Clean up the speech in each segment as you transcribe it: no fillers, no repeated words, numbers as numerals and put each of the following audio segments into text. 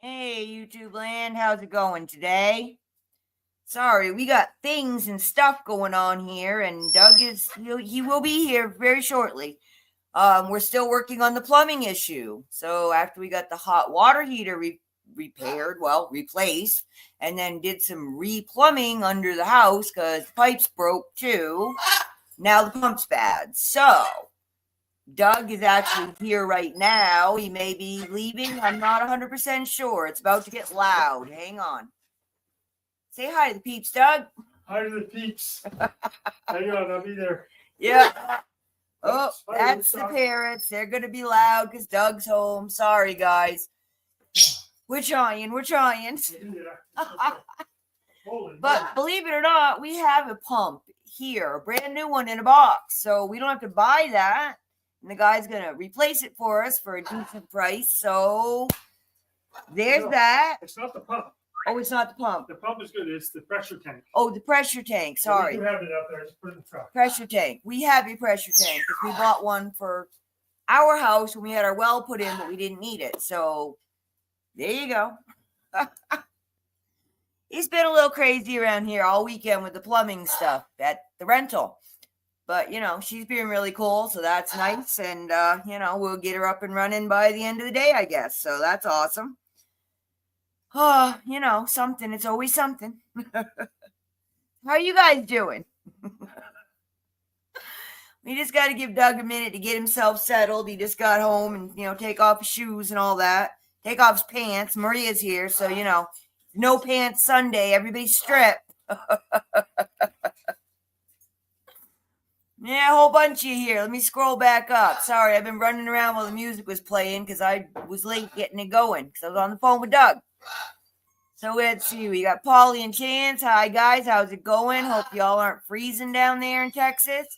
Hey, YouTube land, how's it going today? Sorry, we got things and stuff going on here, and Doug he will be here very shortly. We're still working on the plumbing issue. So after we got the hot water heater replaced, and then did some re-plumbing under the house because the pipes broke too. Now the pump's bad. So Doug is actually here right now. He may be leaving. I'm not 100% sure. It's about to get loud. Hang on. Say hi to the peeps, Doug. Hi to the peeps. Hang on, I'll be there. Yeah. Oh, that's the parrots. They're going to be loud because Doug's home. Sorry, guys. We're trying. But believe it or not, we have a pump here, a brand new one in a box. So we don't have to buy that. And the guy's going to replace it for us for a decent price. So there's that. It's not the pump. Oh, it's not the pump. The pump is good. It's the pressure tank. Oh, the pressure tank. Sorry. You have it out there. Just put it in the truck. Pressure tank. We have a pressure tank because we bought one for our house when we had our well put in, but we didn't need it. So there you go. It's been a little crazy around here all weekend with the plumbing stuff at the rental. But, she's being really cool, so that's nice. And, we'll get her up and running by the end of the day, I guess. So that's awesome. Oh, something. It's always something. How are you guys doing? We just got to give Doug a minute to get himself settled. He just got home and, take off his shoes and all that. Take off his pants. Maria's here, so, no pants Sunday. Everybody strip. Yeah, a whole bunch of you here. Let me scroll back up. Sorry, I've been running around while the music was playing because I was late getting it going because I was on the phone with Doug. So let's see. We got Polly and Chance. Hi, guys. How's it going? Hope y'all aren't freezing down there in Texas.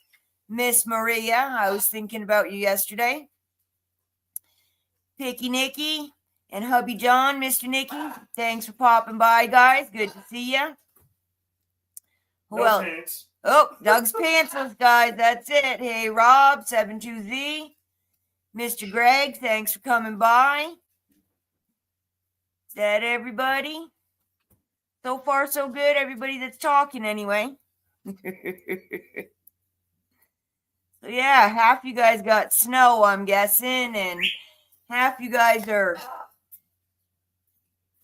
Miss Maria, I was thinking about you yesterday. Picky Nicky and Hubby John, Mr. Nicky. Thanks for popping by, guys. Good to see you. Who else? Pants. Oh, Doug's pantsless, guys. That's it. Hey, Rob, 72Z. Mr. Greg, thanks for coming by. Is that everybody? So far, so good. Everybody that's talking, anyway. So, yeah, half you guys got snow, I'm guessing, and half you guys are,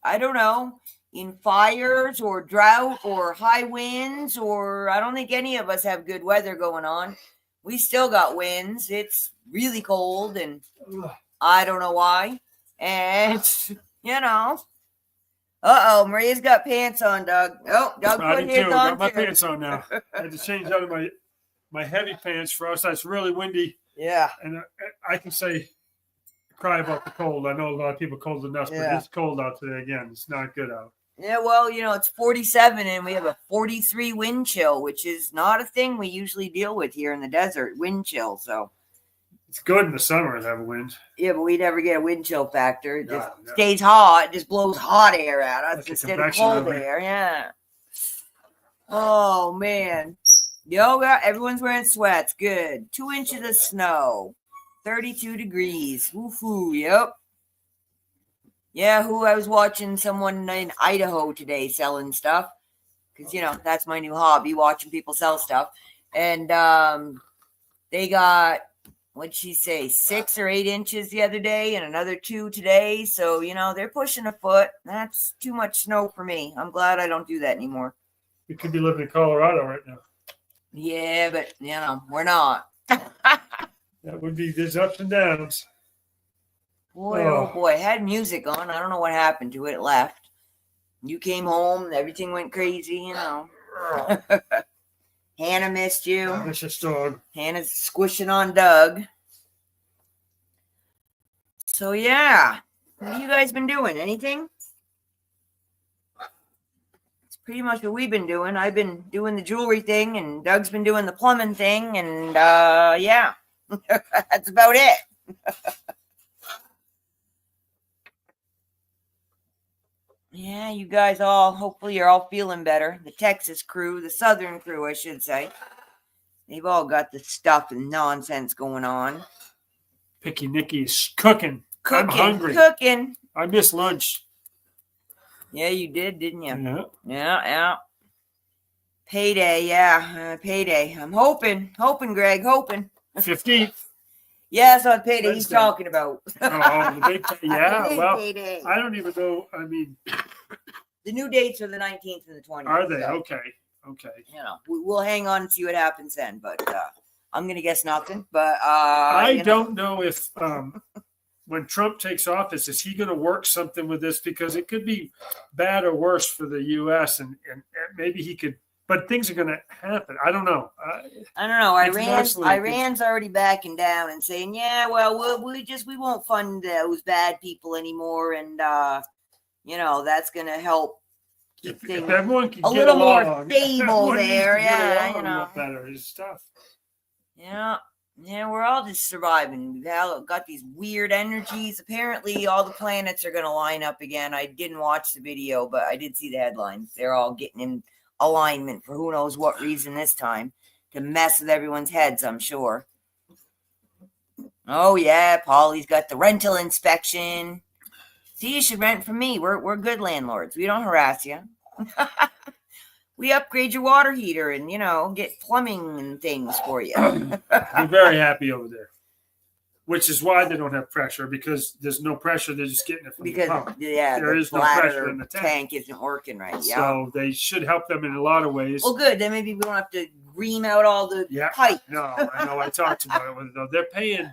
I don't know, in fires or drought or high winds, or I don't think any of us have good weather going on. We still got winds. It's really cold, and I don't know why. And, Maria's got pants on, Doug. Oh, Doug put his on, got my pants on now. I had to change out of my heavy pants for us. It's really windy. Yeah. And I can say, cry about the cold. I know a lot of people cold enough, but it's cold out today again. It's not good out. Yeah, well, it's 47 and we have a 43 wind chill, which is not a thing we usually deal with here in the desert, wind chill. So it's good in the summer to have a wind. Yeah, but we never get a wind chill factor. It just stays hot. It just blows hot air at us like instead of cold air. Yeah. Oh, man. Everyone's wearing sweats. Good. 2 inches of snow. 32 degrees. Woohoo. Yep. Yeah, I was watching someone in Idaho today selling stuff because, that's my new hobby, watching people sell stuff. And they got, what'd she say, 6 or 8 inches the other day and another 2 today. So, they're pushing a foot. That's too much snow for me. I'm glad I don't do that anymore. You could be living in Colorado right now. Yeah, but, we're not. That would be, there's ups and downs. Boy, oh boy, I had music on. I don't know what happened to it. It left. You came home. Everything went crazy, Hannah missed you. I miss your dog. Hannah's squishing on Doug. So, yeah. What have you guys been doing? Anything? It's pretty much what we've been doing. I've been doing the jewelry thing, and Doug's been doing the plumbing thing, and, yeah. That's about it. Yeah, you guys hopefully you're all feeling better. The Texas crew, the Southern crew, I should say. They've all got the stuff and nonsense going on. Picky Nicky's cooking. I'm hungry. Cooking. I miss lunch. Yeah, you did, didn't you? Yeah. Yeah. Payday, yeah. Payday. I'm hoping, Greg, hoping. 15th. Yeah, that's on payday he's Wednesday. talking about. Oh, the big yeah. The big Well, payday. I don't even know. I mean, The new dates are the 19th and the 20th. are they? So, Okay. you know, we'll hang on and see what happens then. But I'm gonna guess nothing. But I don't know if when Trump takes office, is he going to work something with this, because it could be bad or worse for the U.S. and maybe he could. But things are going to happen. I don't know. I don't know. Internationally, Iran's already backing down and saying, yeah, well, we won't fund those bad people anymore, and you know, that's going to help keep If things everyone can a get little along, more stable everyone needs to there. get Yeah, along you a know, little better. It's tough. Yeah, we're all just surviving. We've got these weird energies. Apparently, all the planets are going to line up again. I didn't watch the video, but I did see the headlines. They're all getting in alignment for who knows what reason this time, to mess with everyone's heads, I'm sure. Oh, yeah, Polly's got the rental inspection. See, you should rent from me. We're good landlords. We don't harass you. We upgrade your water heater and, you know, get plumbing and things for you. They're very happy over there, which is why they don't have pressure, because there's no pressure. They're just getting it from the pump. Yeah, there is no pressure in the tank isn't working right. Yeah. So they should help them in a lot of ways. Well, good. Then maybe we don't have to ream out all the pipe. No, I know. I talked about it with them. They're paying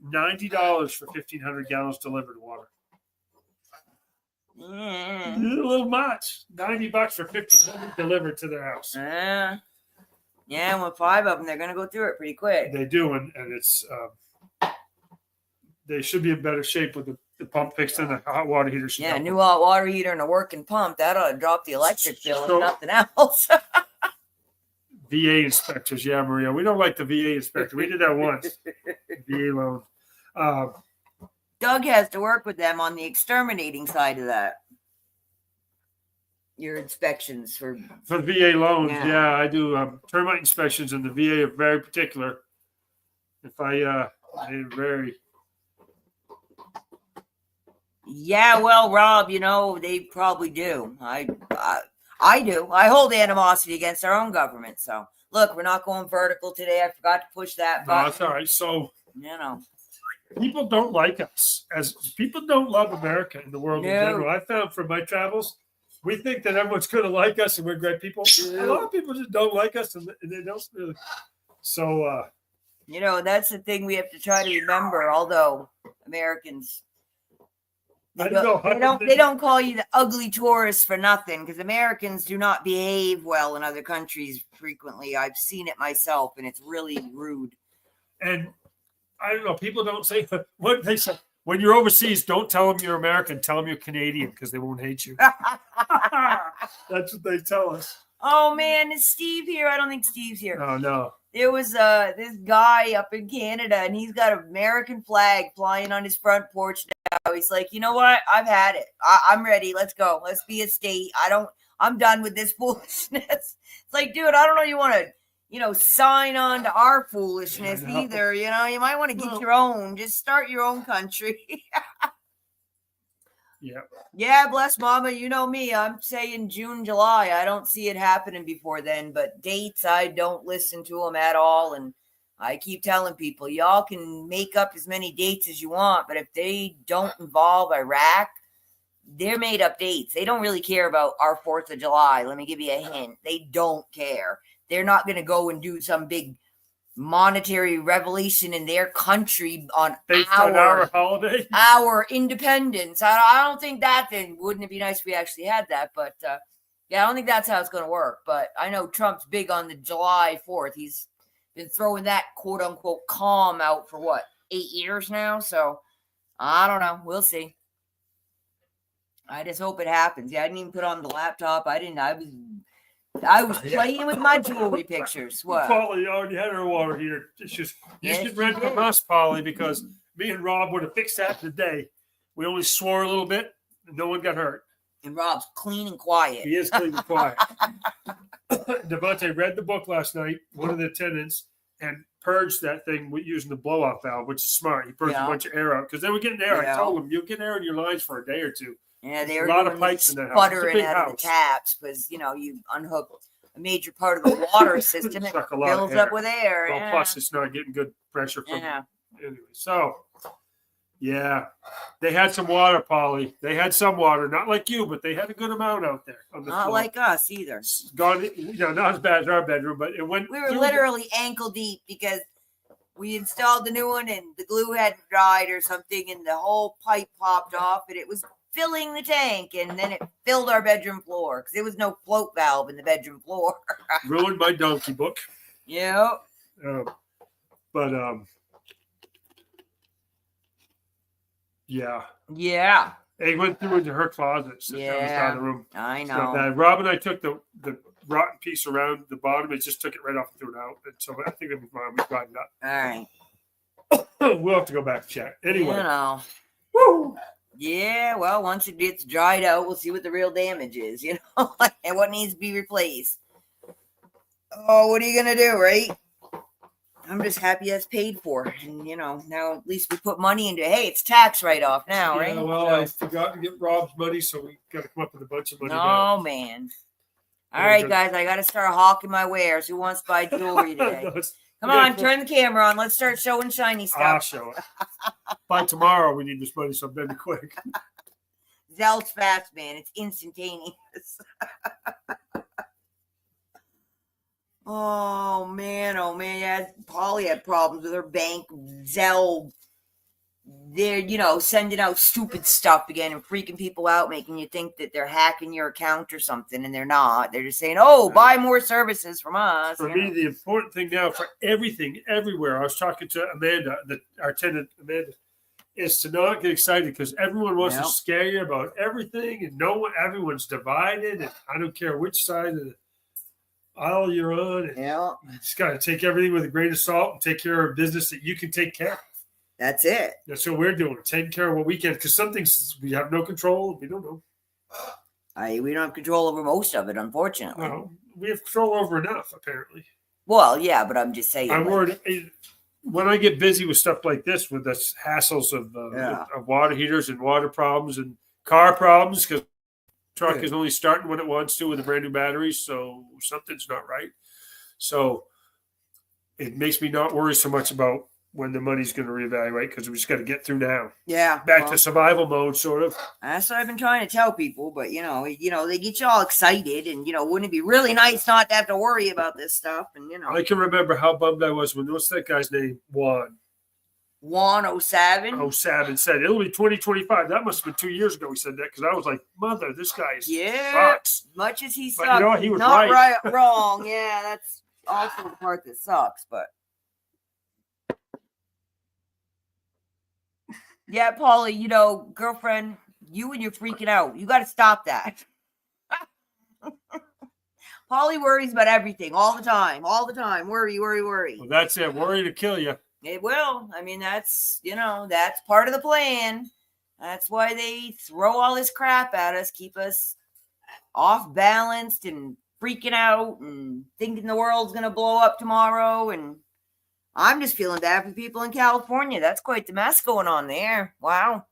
$90 for 1,500 gallons delivered water. A little much. $90 for 1,500 delivered to their house. Yeah, with 5 of them, they're going to go through it pretty quick. They do, and it's they should be in better shape with the pump fixed and the hot water heater. Yeah, a new hot water heater and a working pump. That ought to drop the electric bill if nothing else. VA inspectors, yeah, Maria. We don't like the VA inspector. We did that once. VA loan. Doug has to work with them on the exterminating side of that. Your inspections for the VA loans, yeah, I do termite inspections, and the VA are very particular. If they're very. Yeah, well, Rob, you know, they probably do. I do. I hold animosity against our own government. So, look, we're not going vertical today. I forgot to push that button. No, that's all right. So, you know, people don't like us. As people don't love America in the world in general. I found from my travels, we think that everyone's going to like us and we're great people. A lot of people just don't like us, and they don't really. So, you know, that's the thing we have to try to remember. Although Americans. They don't call you the ugly tourist for nothing, because Americans do not behave well in other countries frequently. I've seen it myself, and it's really rude. And I don't know, people don't say what they say. When you're overseas, don't tell them you're American. Tell them you're Canadian, because they won't hate you. That's what they tell us. Oh, man, is Steve here? I don't think Steve's here. Oh, no. There was this guy up in Canada, and he's got an American flag flying on his front porch now. He's like, you know what? I've had it. I'm ready. Let's go. Let's be a state. I'm done with this foolishness. It's like, dude, I don't know. You want to, you know, sign on to our foolishness either. You know, you might want to get your own. Just start your own country. Yeah. Yeah, bless mama. You know me. I'm saying June, July. I don't see it happening before then, but dates, I don't listen to them at all. And I keep telling people, y'all can make up as many dates as you want, but if they don't involve Iraq, they're made up dates. They don't really care about our 4th of July. Let me give you a hint. They don't care. They're not going to go and do some big monetary revelation in their country on our holiday, our independence. I don't think that thing. Wouldn't it be nice if we actually had that? But yeah, I don't think that's how it's going to work. But I know Trump's big on the July 4th. He's been throwing that quote unquote calm out for what, 8 years now. So I don't know. We'll see. I just hope it happens. Yeah, I didn't even put on the laptop. I was playing with my jewelry pictures. What? Polly already had her water heater. You should rent from us, Polly, because me and Rob would have fixed that today. We only swore a little bit, and no one got hurt. And Rob's clean and quiet. He is clean and quiet. Devontae read the book last night, one of the tenants, and purged that thing using the blow-off valve, which is smart. He purged a bunch of air out because they were getting air. Yeah. I told them, you'll get air in your lines for a day or two. Yeah, they There's were a lot doing of pipes in that house. It's a sputtering big out house. of the taps because, you know, you unhook a major part of the water system. It Suck a lot of fills air. up with air. Well, Yeah. plus it's not getting good pressure from Yeah. anyway. So, yeah, they had some water, Polly. They had some water, not like you, but they had a good amount out there on the Not floor. like us either. Gone, you know, not as bad as our bedroom, but it went. We were literally ankle deep because we installed the new one and the glue hadn't dried or something, and the whole pipe popped off, and it was filling the tank, and then it filled our bedroom floor because there was no float valve in the bedroom floor. Ruined my donkey book. Yep. But yeah. Yeah. They went through into her closet. So that was out of the room. I It's not know. bad. Rob and I took the rotten piece around the bottom and just took it right off and threw it out. And so I think it'll be fine. We got it All right. up. We'll have to go back and check. Anyway. You know. Woo! Yeah, well, once it gets dried out, we'll see what the real damage is, you know, and what needs to be replaced. Oh, what are you going to do, right? I'm just happy that's paid for. And, you know, now at least we put money into it. Hey, it's tax write-off now, right? Yeah, well, I forgot to get Rob's money, so we got to come up with a bunch of money now. Oh, man. All right, guys, I got to start hawking my wares. Who wants to buy jewelry today? Come on, turn the camera on. Let's start showing shiny I'll stuff. show it. By tomorrow, we need this money, so better be quick. Zell's fast, man. It's instantaneous. Oh, man. Yeah, Polly had problems with her bank. Zell, they're, you know, sending out stupid stuff again and freaking people out, making you think that they're hacking your account or something, and they're not. They're just saying, oh, buy more services from us. For me, the important thing now for everything, everywhere, I was talking to Amanda, our tenant, Amanda, is to not get excited because everyone wants to scare you about everything, and everyone's divided, and I don't care which side of the aisle you're on. Yeah. You just got to take everything with a grain of salt and take care of business that you can take care of. That's it. That's what we're doing, taking care of what we can, because some things we have no control. We don't know. We don't have control over most of it, unfortunately. No, we have control over enough, apparently. Well, yeah, but I'm just saying. I'm worried when I get busy with stuff like this, with the hassles of water heaters and water problems and car problems, because truck is only starting when it wants to with a brand new battery, so something's not right. So it makes me not worry so much about when the money's going to reevaluate, because we just got to get through now. Yeah. Back to survival mode, sort of. That's what I've been trying to tell people, but you know, they get you all excited, and wouldn't it be really nice not to have to worry about this stuff? And I can remember how bummed I was when what's that guy's name? Juan 07 said it'll be 2025. That must have been 2 years ago. He said that because I was like, "Mother, this guy sucks." Much as he sucks, but you know what? He was not right, wrong. Yeah, that's also the part that sucks. But yeah, Paulie, girlfriend, you and you're freaking out. You got to stop that. Paulie worries about everything all the time. Worry. Well, that's it. Worry to kill you. It will. I mean, that's part of the plan. That's why they throw all this crap at us, keep us off balanced and freaking out and thinking the world's going to blow up tomorrow. And I'm just feeling bad for people in California. That's quite the mess going on there. Wow.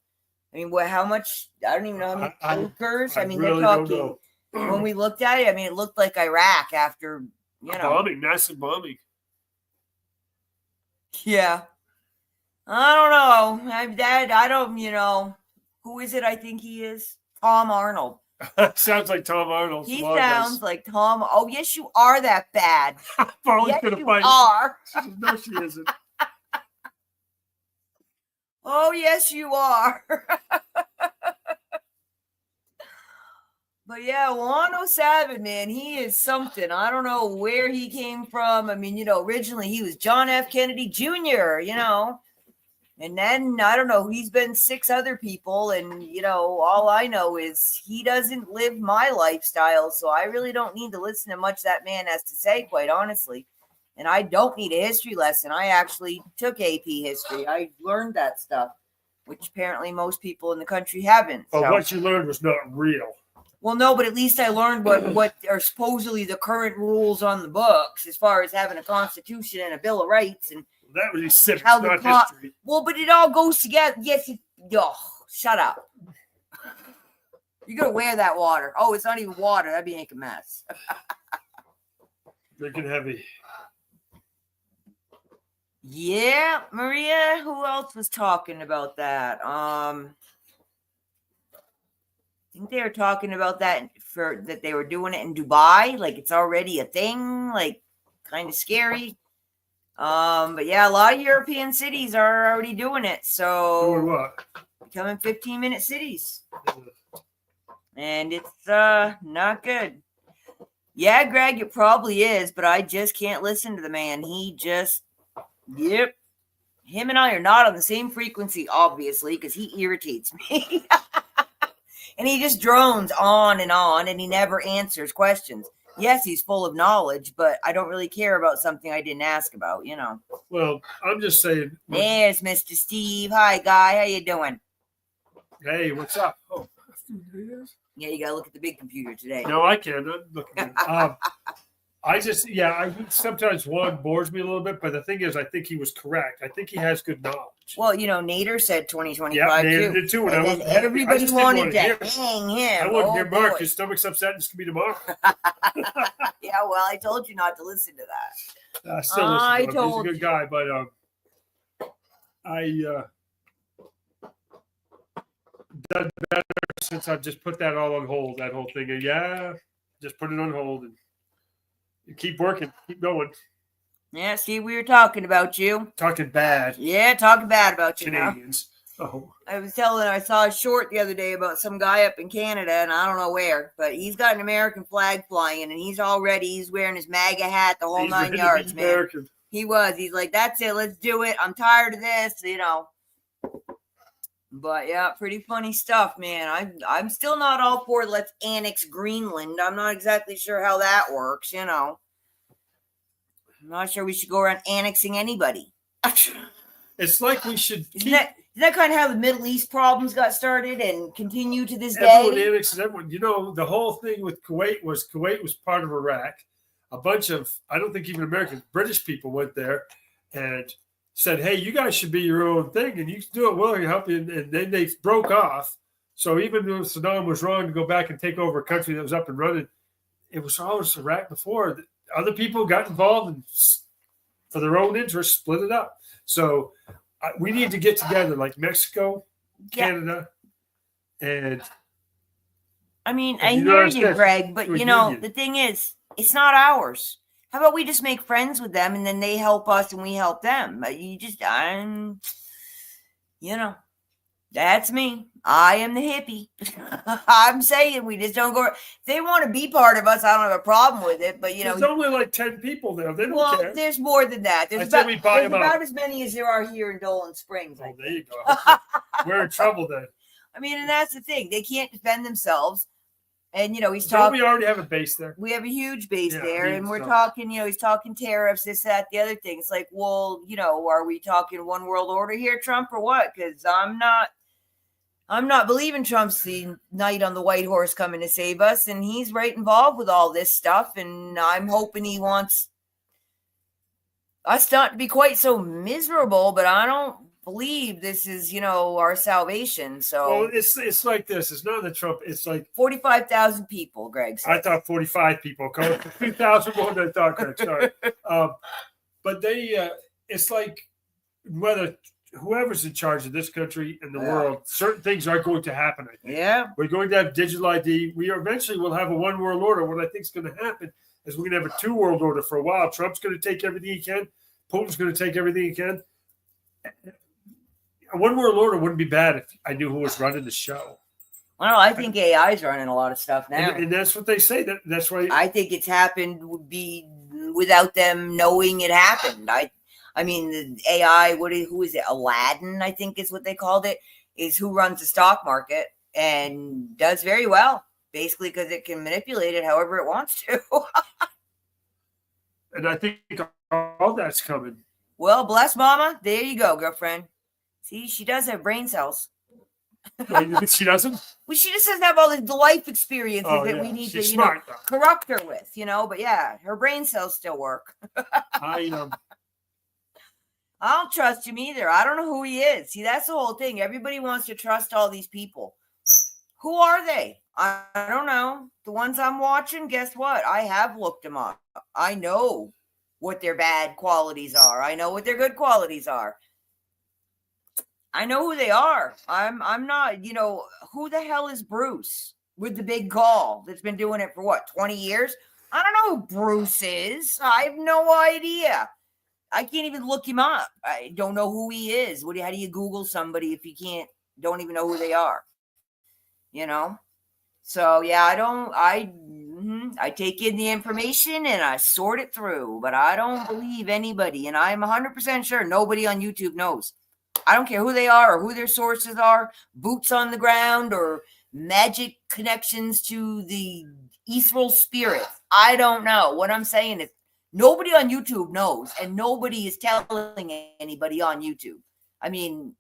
I mean, how much? I don't even know how many bunkers. I mean, really they're talking. When we looked at it, I mean, it looked like Iraq after, bombing, massive bombing. Yeah. I don't know. I don't, who is it? I think he is Tom Arnold. Sounds like Tom Arnold. He sounds like Tom. Oh, yes, you are that bad. Paulie's going to fight. Are. No, she isn't. Oh, yes, you are. But yeah, 107, man, he is something. I don't know where he came from. I mean, originally he was John F. Kennedy Jr., and then I don't know, he's been 6 other people. And, all I know is he doesn't live my lifestyle. So I really don't need to listen to much that man has to say, quite honestly. And I don't need a history lesson. I actually took AP history. I learned that stuff, which apparently most people in the country haven't. Oh, what you learned was not real. Well, no, but at least I learned what are supposedly the current rules on the books as far as having a constitution and a bill of rights and That would be civics, how the not history. Well, but it all goes together. Yes, shut up. You're gonna wear that water. Oh, it's not even water. That'd be a mess. Drinking heavy. Yeah, Maria. Who else was talking about that? I think they were talking about that that they were doing it in Dubai. Like it's already a thing. Like kind of scary. But yeah, a lot of European cities are already doing it. So Doing what? Becoming 15-minute cities. And it's not good. Yeah, Greg, it probably is, but I just can't listen to the man. He just, yep. Him and I are not on the same frequency, obviously, because he irritates me. And he just drones on, and he never answers questions. Yes, he's full of knowledge, but I don't really care about something I didn't ask about, you know. Well, I'm just saying. There's Mr. Steve. Hi, guy. How you doing? Hey, what's up? Oh, yeah, you got to look at the big computer today. No, I can't. I'm looking at it. He sometimes one bores me a little bit, but the thing is, I think he was correct. I think he has good knowledge. Well, Nader said 2025 yeah, Nader too. did too. And everybody wanted to hang him. I wouldn't hear Mark. His stomach's upset. This could be tomorrow. Yeah, well, I told you not to listen to that. I still listen to him. He's a good guy, but done better since I've just put that all on hold. That whole thing. Just put it on hold and you keep working, keep going. Yeah, Steve, we were talking about you. Talking bad. Yeah, talking bad about you Canadians. now. Oh. I saw a short the other day about some guy up in Canada, and I don't know where, but he's got an American flag flying, and he's wearing his MAGA hat, the whole 9 yards, man. American. He's like, that's it, let's do it. I'm tired of this, But yeah, pretty funny stuff, man. I'm still not all for let's annex Greenland. I'm not exactly sure how that works, I'm not sure we should go around annexing anybody. It's like we should. Isn't that kind of how the Middle East problems got started and continue to this day? Everyone annexes everyone. The whole thing with Kuwait was part of Iraq. A bunch of, I don't think even Americans, British people went there and said, hey, you guys should be your own thing and you can do it well, you help you. And then they broke off. So even though Saddam was wrong to go back and take over a country that was up and running, it was always Iraq before. Other people got involved and for their own interests, split it up. So we need to get together like Mexico, Canada, and I hear you, Greg, but the thing is, it's not ours. How about we just make friends with them and then they help us and we help them? But that's me. I am the hippie. I'm saying we just don't go. If they want to be part of us, I don't have a problem with it. But there's only like 10 people there. They don't care. There's more than that. There's about as many as there are here in Dolan Springs. Oh, there you go. We're in trouble then. And that's the thing. They can't defend themselves. And he's talking. We already have a base there. We have a huge base there, and we're talking. He's talking tariffs, this, that, the other thing. It's like, well, are we talking one world order here, Trump, or what? Because I'm not believing Trump's the knight on the white horse coming to save us, and he's right involved with all this stuff. And I'm hoping he wants us not to be quite so miserable, but I don't believe this is our salvation. So it's like this. It's not the Trump. It's like 45,000 people. Greg said. I thought 45 people. 2,000 more than I thought. Greg, sorry. But it's like whether whoever's in charge of this country and the world, certain things are going to happen. I think. Yeah, we're going to have digital ID. We eventually will have a one world order. What I think is going to happen is we're going to have a two world order for a while. Trump's going to take everything he can. Putin's going to take everything he can. A one world order wouldn't be bad if I knew who was running the show. Well, I think AI is running a lot of stuff now, and that's what they say. That's why I think it's happened would be without them knowing it happened. The AI. Who is it? Aladdin, I think is what they called it. Is who runs the stock market and does very well, basically because it can manipulate it however it wants to. And I think all that's coming. Well, bless Mama. There you go, girlfriend. See, she does have brain cells. Why, you think she doesn't? Well, she just doesn't have all the life experiences Oh, that yeah. we need She's to, smart, though. corrupt her with, But yeah, her brain cells still work. I don't trust him either. I don't know who he is. See, that's the whole thing. Everybody wants to trust all these people. Who are they? I don't know. The ones I'm watching, guess what? I have looked them up. I know what their bad qualities are. I know what their good qualities are. I know who they are. I'm not, who the hell is Bruce with the big gall that's been doing it for what, 20 years? I don't know who Bruce is. I have no idea. I can't even look him up. I don't know who he is. How do you Google somebody if you don't even know who they are? So yeah, I take in the information and I sort it through, but I don't believe anybody. And I'm 100% sure nobody on YouTube knows. I don't care who they are or who their sources are, boots on the ground or magic connections to the ethereal spirits. I don't know. What I'm saying is nobody on YouTube knows, and nobody is telling anybody on YouTube. I mean,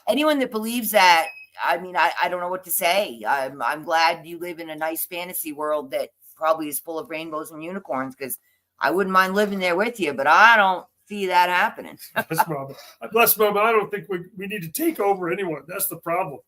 anyone that believes that, I don't know what to say. I'm glad you live in a nice fantasy world that probably is full of rainbows and unicorns, because I wouldn't mind living there with you, but I don't see that happening. Bless Mama. I don't think we need to take over anyone. That's the problem.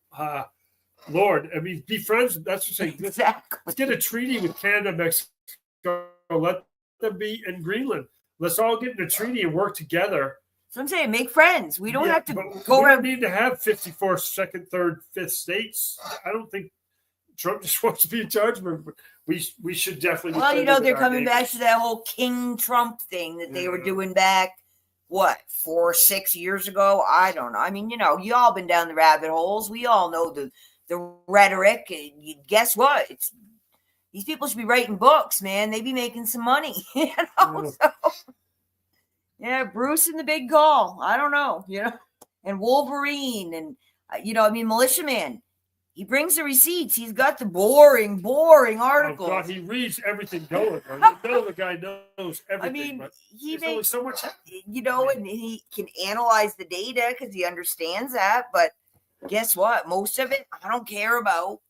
Lord, be friends. That's what I'm saying. Exactly. Let's get a treaty with Canada, Mexico. Let them be in Greenland. Let's all get in a treaty and work together. So I'm saying, make friends. We don't have to go around. We don't need to have 54th, second, third, fifth states. I don't think Trump just wants to be in charge, but we should definitely. Well, they're coming back to that whole King Trump thing that they were doing back, 4-6 years ago? I don't know. You all been down the rabbit holes. We all know the rhetoric. Guess what? These people should be writing books, man. They be making some money, So. Yeah, Bruce and the big gall. I don't know, and Wolverine and, Militia Man. He brings the receipts. He's got the boring articles. Oh God, he reads everything going. The guy knows everything. He makes only so much. And he can analyze the data because he understands that. But guess what? Most of it, I don't care about.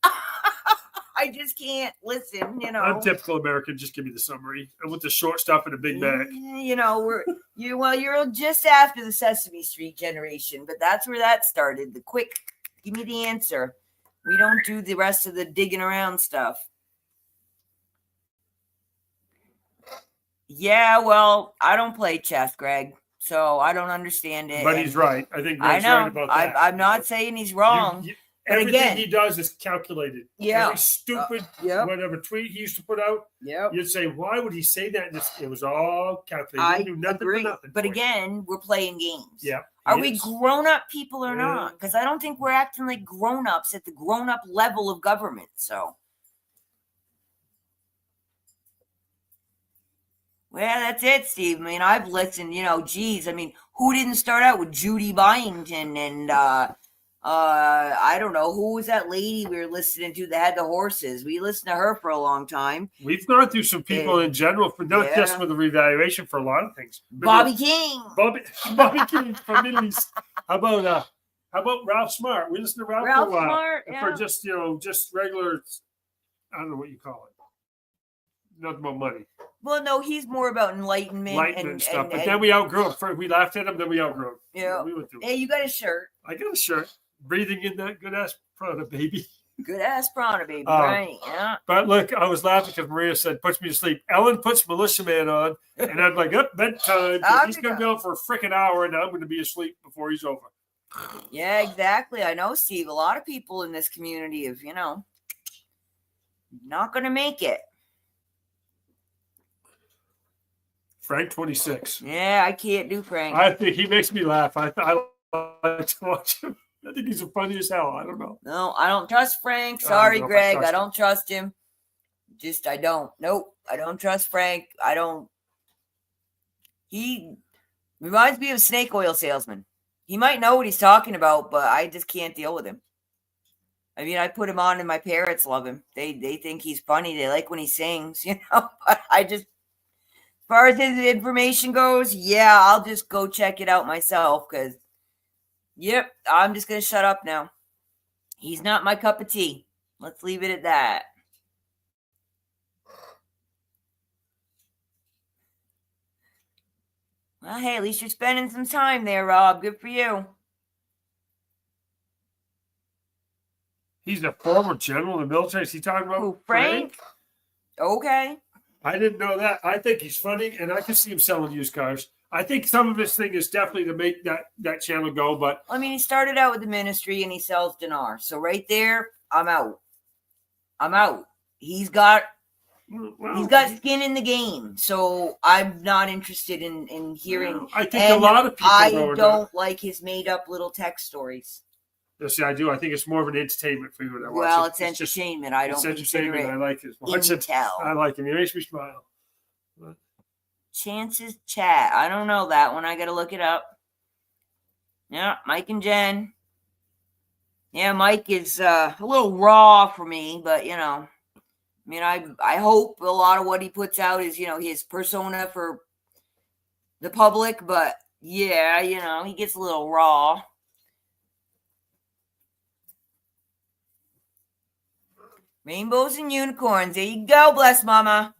I just can't listen, I'm typical American. Just give me the summary. I want the short stuff in a big bag. You're just after the Sesame Street generation, but that's where that started. The quick, give me the answer. We don't do the rest of the digging around stuff. Yeah, well, I don't play chess, Greg, so I don't understand it. But he's right. I think Greg's right about that. I'm not saying he's wrong. But everything again, he does is calculated. Yeah. Every stupid whatever tweet he used to put out, you'd say, why would he say that? And it was all calculated. I do nothing agree. For nothing. But again, we're playing games. Yeah. Are we grown-up people or not? Because I don't think we're acting like grown-ups at the grown-up level of government. So, well, that's it, Steve. I've listened, who didn't start out with Judy Byington and I don't know, who was that lady we were listening to that had the horses? We listened to her for a long time. We've gone through some people in general, for not just with the reevaluation, for a lot of things. Bobby King. Bobby King from Middle East. How about Ralph Smart? We listened to Ralph for a while. Smart, for just regular, I don't know what you call it. Nothing about money. Well, no, he's more about enlightenment and stuff. But then we outgrew him. We laughed at him, then we outgrew him. Yeah. We went through Hey, you got a shirt. I got a shirt. Breathing in that good ass prana, baby. Good ass prana, baby. Right. Yeah. But look, I was laughing because Maria said, puts me to sleep. Ellen puts Militia Man on, and I'm like, up, bedtime. He's going to go for a freaking hour, and I'm going to be asleep before he's over. Yeah, exactly. I know, Steve. A lot of people in this community have, not going to make it. Frank 26. Yeah, I can't do Frank. I think he makes me laugh. I like to watch him. I think he's funny as hell. I don't know. No, I don't trust Frank. Sorry, Greg. I don't trust him. I don't. Nope. I don't trust Frank. He reminds me of a snake oil salesman. He might know what he's talking about, but I just can't deal with him. I put him on and my parents love him. They think he's funny. They like when he sings, but I just, as far as his information goes, I'll just go check it out myself because, I'm just going to shut up now. He's not my cup of tea. Let's leave it at that. Well, hey, at least you're spending some time there, Rob. Good for you. He's a former general in the military. Is he talking about Who, Frank? Okay. I didn't know that. I think he's funny, and I can see him selling used cars. I think some of his thing is definitely to make that channel go, but I mean, he started out with the ministry and he sells dinar. So right there, I'm out. He's got skin in the game. So I'm not interested in hearing. I think a lot of people I don't like his made up little text stories. Yes, I do. I think it's more of an entertainment for you when I watch well, it. it's entertainment. I don't consider it I like it. intel. I like him. He makes me smile. But Chances chat. I don't know that one. I got to look it up. Yeah, Mike and Jen. Yeah, Mike is a little raw for me, but I mean, I hope a lot of what he puts out is his persona for the public, but yeah, he gets a little raw. Rainbows and unicorns. There you go, bless mama.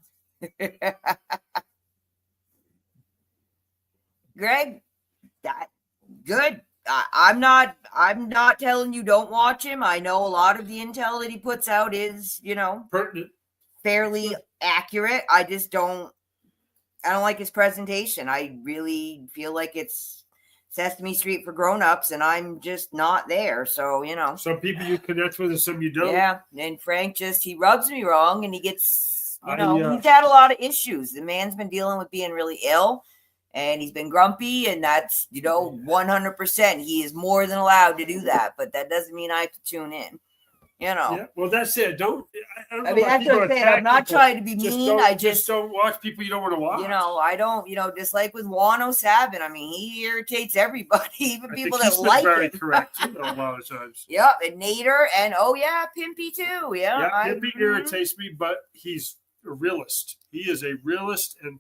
Greg, that good. I'm not telling you don't watch him. I know a lot of the intel that he puts out is, pertinent, fairly accurate. I don't like his presentation. I really feel like it's Sesame Street for grown-ups, and I'm just not there. So, some people you connect with and some you don't. Yeah, and Frank he rubs me wrong, and he gets, he's had a lot of issues. The man's been dealing with being really ill, and he's been grumpy, and that's, 100%. He is more than allowed to do that, but that doesn't mean I have to tune in. Yeah, well, that's it. I mean, that's what I'm saying. I'm not trying to be mean. I just don't watch people you don't want to watch. I don't, just like with Juan O'Sabin. I mean, he irritates everybody, even people that like very him. Correct a lot of times. Yep, and Nader, and Pimpy too. Yeah, Pimpy irritates me, but he's a realist. He is a realist, and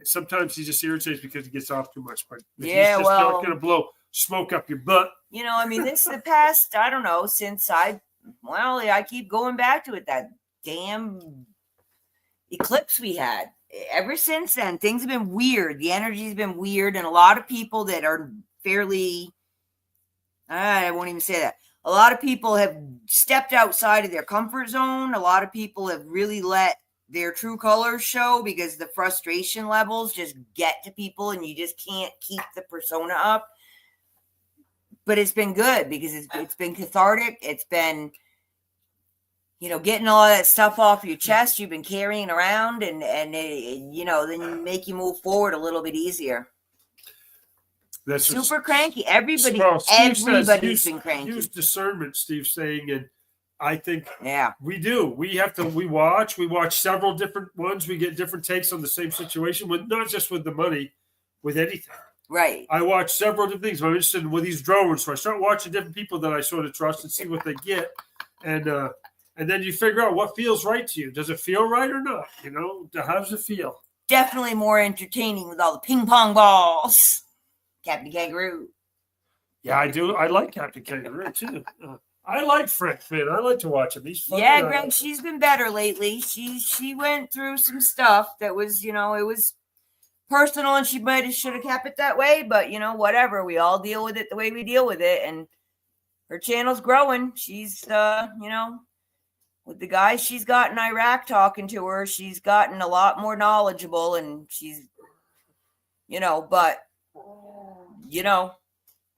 sometimes he just irritates because he gets off too much. But he's just not going to blow smoke up your butt. I mean, this is the past, I don't know, since I keep going back to it, that damn eclipse we had. Ever since then, things have been weird. The energy's been weird, and a lot of people that are fairly, I won't even say that. A lot of people have stepped outside of their comfort zone. A lot of people have really let their true colors show because the frustration levels just get to people, and you just can't keep the persona up. But it's been good because it's been cathartic. It's been, getting all that stuff off your chest you've been carrying around, and then you make you move forward a little bit easier. That's super cranky. Everybody's been cranky. Use discernment, Steve's saying, and I think we do. We watch several different ones. We get different takes on the same situation, not just with the money, with anything. Right. I watch several different things. I'm interested in with these drones, so I start watching different people that I sort of trust and see what they get, and then you figure out what feels right to you. Does it feel right or not? How does it feel? Definitely more entertaining with all the ping pong balls. Captain Kangaroo. Yeah, I do. I like Captain Kangaroo too. I like Frank Finn. I like to watch him. He's fun. Yeah, Greg, she's been better lately. She went through some stuff that was, it was personal, and she should have kept it that way, but whatever. We all deal with it the way we deal with it, and her channel's growing. She's with the guys she's got in Iraq talking to her, she's gotten a lot more knowledgeable, and she's but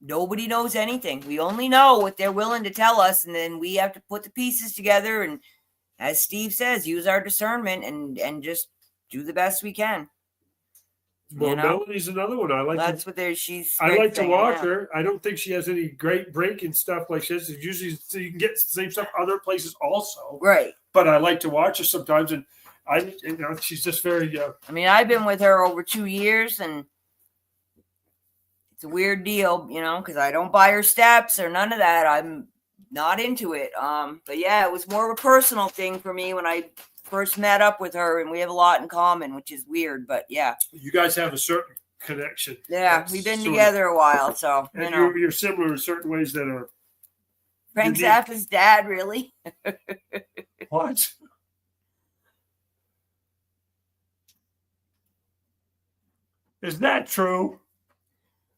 nobody knows anything. We only know what they're willing to tell us, and then we have to put the pieces together, and as Steve says, use our discernment and just do the best we can. Well, Melody's another one. I like. That's what she's. I like to watch her. I don't think she has any great breaking stuff like this. It's usually so you can get the same stuff other places also. Right. But I like to watch her sometimes, and she's just very. I mean, I've been with her over 2 years, and it's a weird deal, because I don't buy her steps or none of that. I'm not into it. But yeah, it was more of a personal thing for me when I first met up with her, and we have a lot in common, which is weird, but yeah. You guys have a certain connection. Yeah, we've been together a while, so you're similar in certain ways that are Frank unique. Zappa's dad, really? What? Is that true?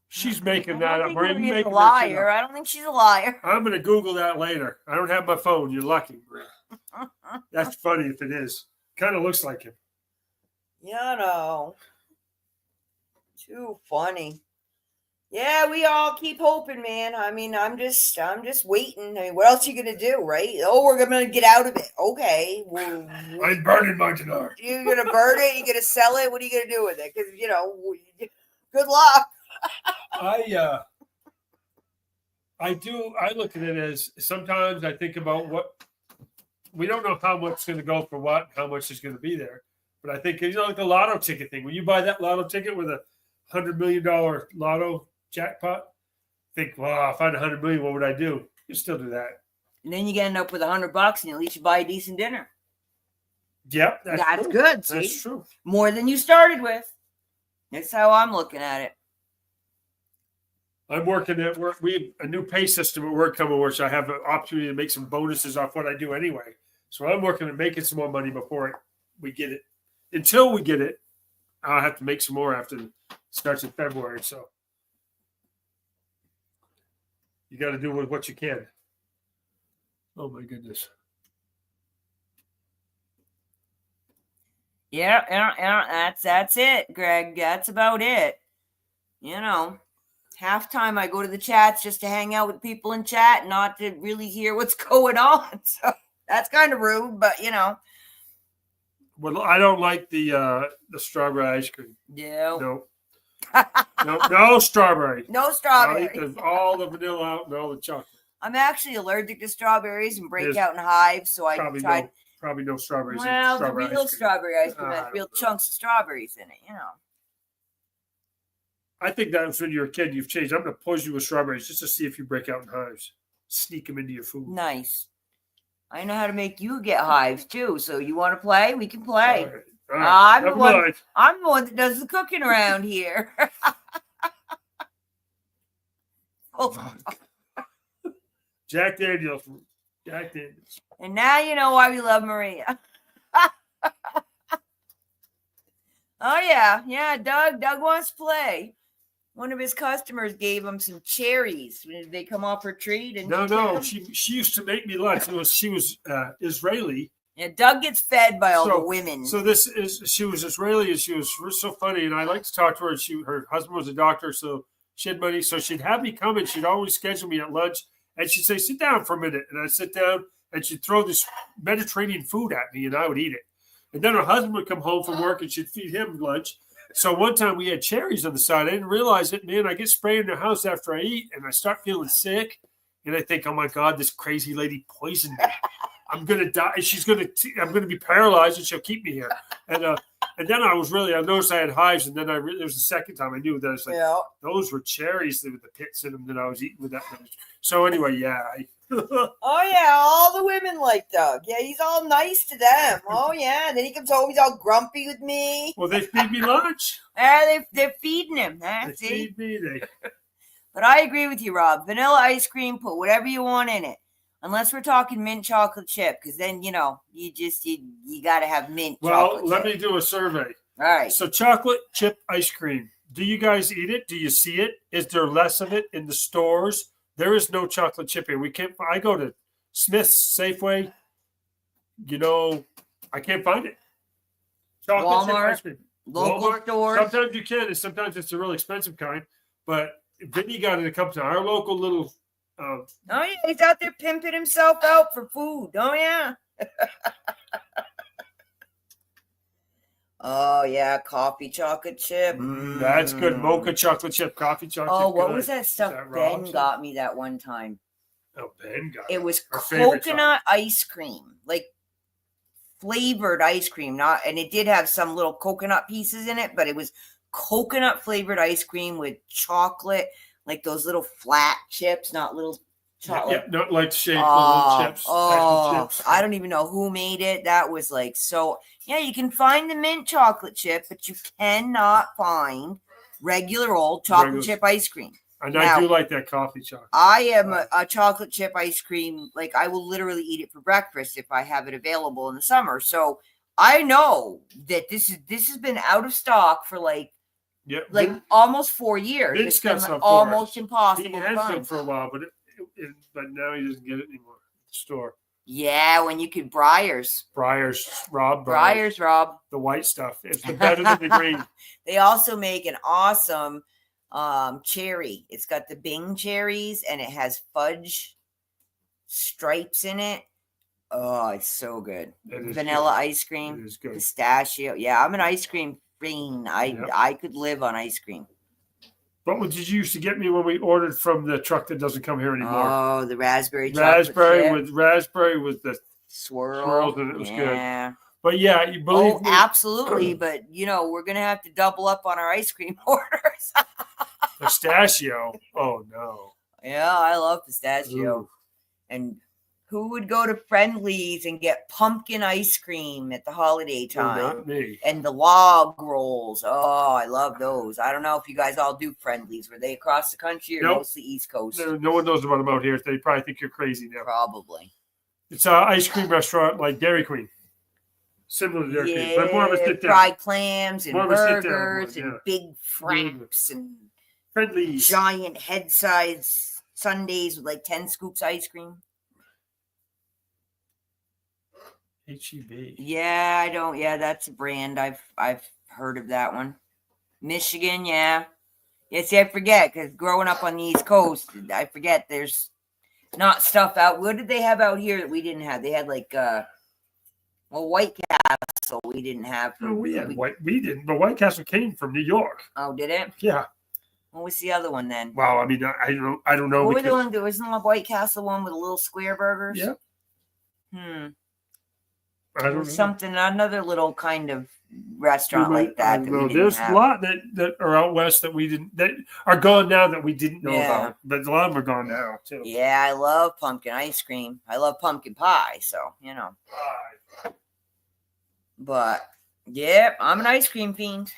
She's making that up. I Are don't you think Maria's a making that shit liar. up? I don't think she's a liar. I'm going to Google that later. I don't have my phone. You're lucky. That's funny if it is. Kind of looks like him. You know. Too funny. Yeah, we all keep hoping, man. I mean, I'm just waiting. I mean, what else are you gonna do, right? Oh, we're gonna get out of it. Okay. Well, I'm burning my guitar. you're gonna burn it. You're gonna sell it. What are you gonna do with it? Because good luck. I look at it as sometimes I think about what we don't know how much is going to go for what, how much is going to be there. But I think like the lotto ticket thing. When you buy that lotto ticket with a $100 million lotto jackpot, think, wow, if I had $100 million, what would I do? You still do that. And then you end up with $100, and at least you buy a decent dinner. Yep, That's true. good. See? That's true. More than you started with. That's how I'm looking at it. I'm working at work. We have a new pay system at work coming, which I have an opportunity to make some bonuses off what I do anyway. So I'm working at making some more money before we get it. Until we get it, I'll have to make some more after it starts in February. So you got to do with what you can. Oh my goodness. Yeah, that's it, Greg. That's about it. Halftime I go to the chats just to hang out with people in chat, not to really hear what's going on. So that's kind of rude, but Well, I don't like the strawberry ice cream. No. No strawberry. No strawberry. I'll eat all the vanilla out and all the chocolate. I'm actually allergic to strawberries and break out in hives, so I tried. Probably no strawberries. Well, the real strawberry ice cream has real know. chunks of strawberries in it, I think that was when you were a kid. You've changed. I'm going to poison you with strawberries just to see if you break out in hives. Sneak them into your food. Nice. I know how to make you get hives too. So you want to play? We can play. All right. I'm the one that does the cooking around here. Jack Daniels. And now you know why we love Maria. Oh yeah. Doug wants to play. One of his customers gave him some cherries. Did they come off her tree? No. She used to make me lunch. She was Israeli. Yeah, Doug gets fed by all the women. So she was Israeli, and she was so funny. And I like to talk to her. Her husband was a doctor, so she had money. So she'd have me come, and she'd always schedule me at lunch. And she'd say, "Sit down for a minute," and I'd sit down, and she'd throw this Mediterranean food at me, and I would eat it. And then her husband would come home from work, and she'd feed him lunch. So one time we had cherries on the side. I didn't realize it, man. I get sprayed in the house after I eat, and I start feeling sick. And I think, oh my God, this crazy lady poisoned me. I'm gonna die. I'm gonna be paralyzed, and she'll keep me here. And then I noticed I had hives, and then there was the second time I knew that it's like those were cherries with the pits in them that I was eating with that. So anyway, yeah. Oh yeah, all the women like Doug. Yeah, he's all nice to them. Oh yeah, and then he comes home, he's all grumpy with me. Well, they feed me lunch. They're feeding him. They feed me. But I agree with you, Rob. Vanilla ice cream, put whatever you want in it. Unless we're talking mint chocolate chip, because then you got to have mint. Well, let me do a survey. All right. So, chocolate chip ice cream. Do you guys eat it? Do you see it? Is there less of it in the stores? There is no chocolate chip here. I go to Smith's, Safeway. I can't find it. Chocolate chip ice cream. Local stores. Sometimes you can, and sometimes it's a really expensive kind. But Vinny got it a couple times. Our local little. Oh yeah, he's out there pimping himself out for food. Oh yeah. Oh yeah, coffee chocolate chip. That's good. Mocha chocolate chip, coffee chocolate. Oh, what was that stuff Ben got me that one time? Oh, Ben got it. Was coconut ice cream, like flavored ice cream. And it did have some little coconut pieces in it, but it was coconut flavored ice cream with chocolate. Like those little flat chips, not little chocolate. Yeah, not like shaped little chips. Chips. I don't even know who made it. That was like so. Yeah, you can find the mint chocolate chip, but you cannot find regular old chocolate chip ice cream. And Now, I do like that coffee chocolate. I am a chocolate chip ice cream. Like, I will literally eat it for breakfast if I have it available in the summer. So I know that this has been out of stock for like almost 4 years. Vince It's been got some almost impossible He to had some find. for a while, but now he doesn't get it anymore at the store. Yeah, when you could Breyers, Rob. The white stuff. It's better than the green. They also make an awesome cherry. It's got the Bing cherries and it has fudge stripes in it. Oh, it's so good. Vanilla ice cream. It is good. Pistachio. Yeah, I'm an ice cream fiend. I could live on ice cream. What did you used to get me when we ordered from the truck that doesn't come here anymore? Oh, the raspberry with the swirls, and it was good. But yeah, you believe me? Absolutely. But we're gonna have to double up on our ice cream orders. Pistachio. Oh no. Yeah, I love pistachio. Ooh. And who would go to Friendly's and get pumpkin ice cream at the holiday time? Oh, not me. And the log rolls. Oh, I love those. I don't know if you guys all do Friendly's. Were they across the country or mostly East Coast? No one knows about them out here. They probably think you're crazy now. Probably. It's an ice cream restaurant like Dairy Queen. Similar to Dairy Queen. But more of a sit down. Fried clams and burgers and big fraps and Friendly's. Giant head-size sundaes with like 10 scoops ice cream. HEB. Yeah, I don't. Yeah, that's a brand. I've heard of that one. Michigan, yeah. Yeah, see, I forget because growing up on the East Coast, I forget there's not stuff out. What did they have out here that we didn't have? They had like White Castle. We didn't have. No, we didn't. But White Castle came from New York. Oh, did it? Yeah. What was the other one then? Wow, I mean, I don't know. What were the one? There wasn't a White Castle one with the little square burgers. Yeah. I don't know. Something, another little kind of restaurant like that. There's a lot that are out west that we didn't, that are gone now that we didn't know about. But a lot of them are gone now too. Yeah, I love pumpkin ice cream. I love pumpkin pie, so But yeah, I'm an ice cream fiend.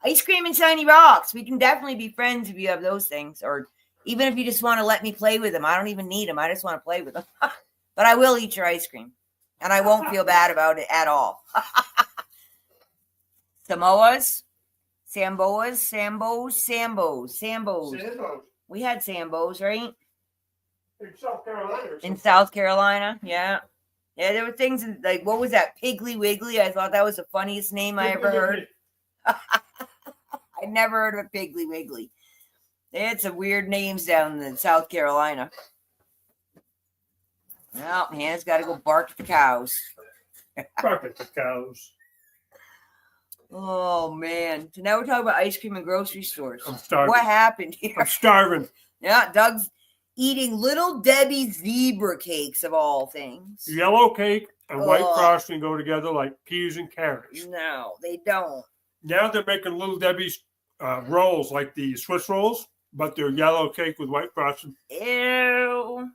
Ice cream and shiny rocks. We can definitely be friends if you have those things, or even if you just want to let me play with them. I don't even need them. I just want to play with them. But I will eat your ice cream. And I won't feel bad about it at all. Sambos. We had Sambos, right? In South Carolina. In South Carolina, yeah. Yeah, there were things like, what was that? Piggly Wiggly. I thought that was the funniest name I ever heard. I never heard of a Piggly Wiggly. They had some weird names down in South Carolina. Well, Hannah's got to go bark at the cows. Bark at the cows. Oh, man. So now we're talking about ice cream and grocery stores. I'm starving. What happened here? I'm starving. Yeah, Doug's eating Little Debbie zebra cakes of all things. Yellow cake and white frosting go together like peas and carrots. No, they don't. Now they're making Little Debbie's rolls like the Swiss rolls, but they're yellow cake with white frosting. Ew.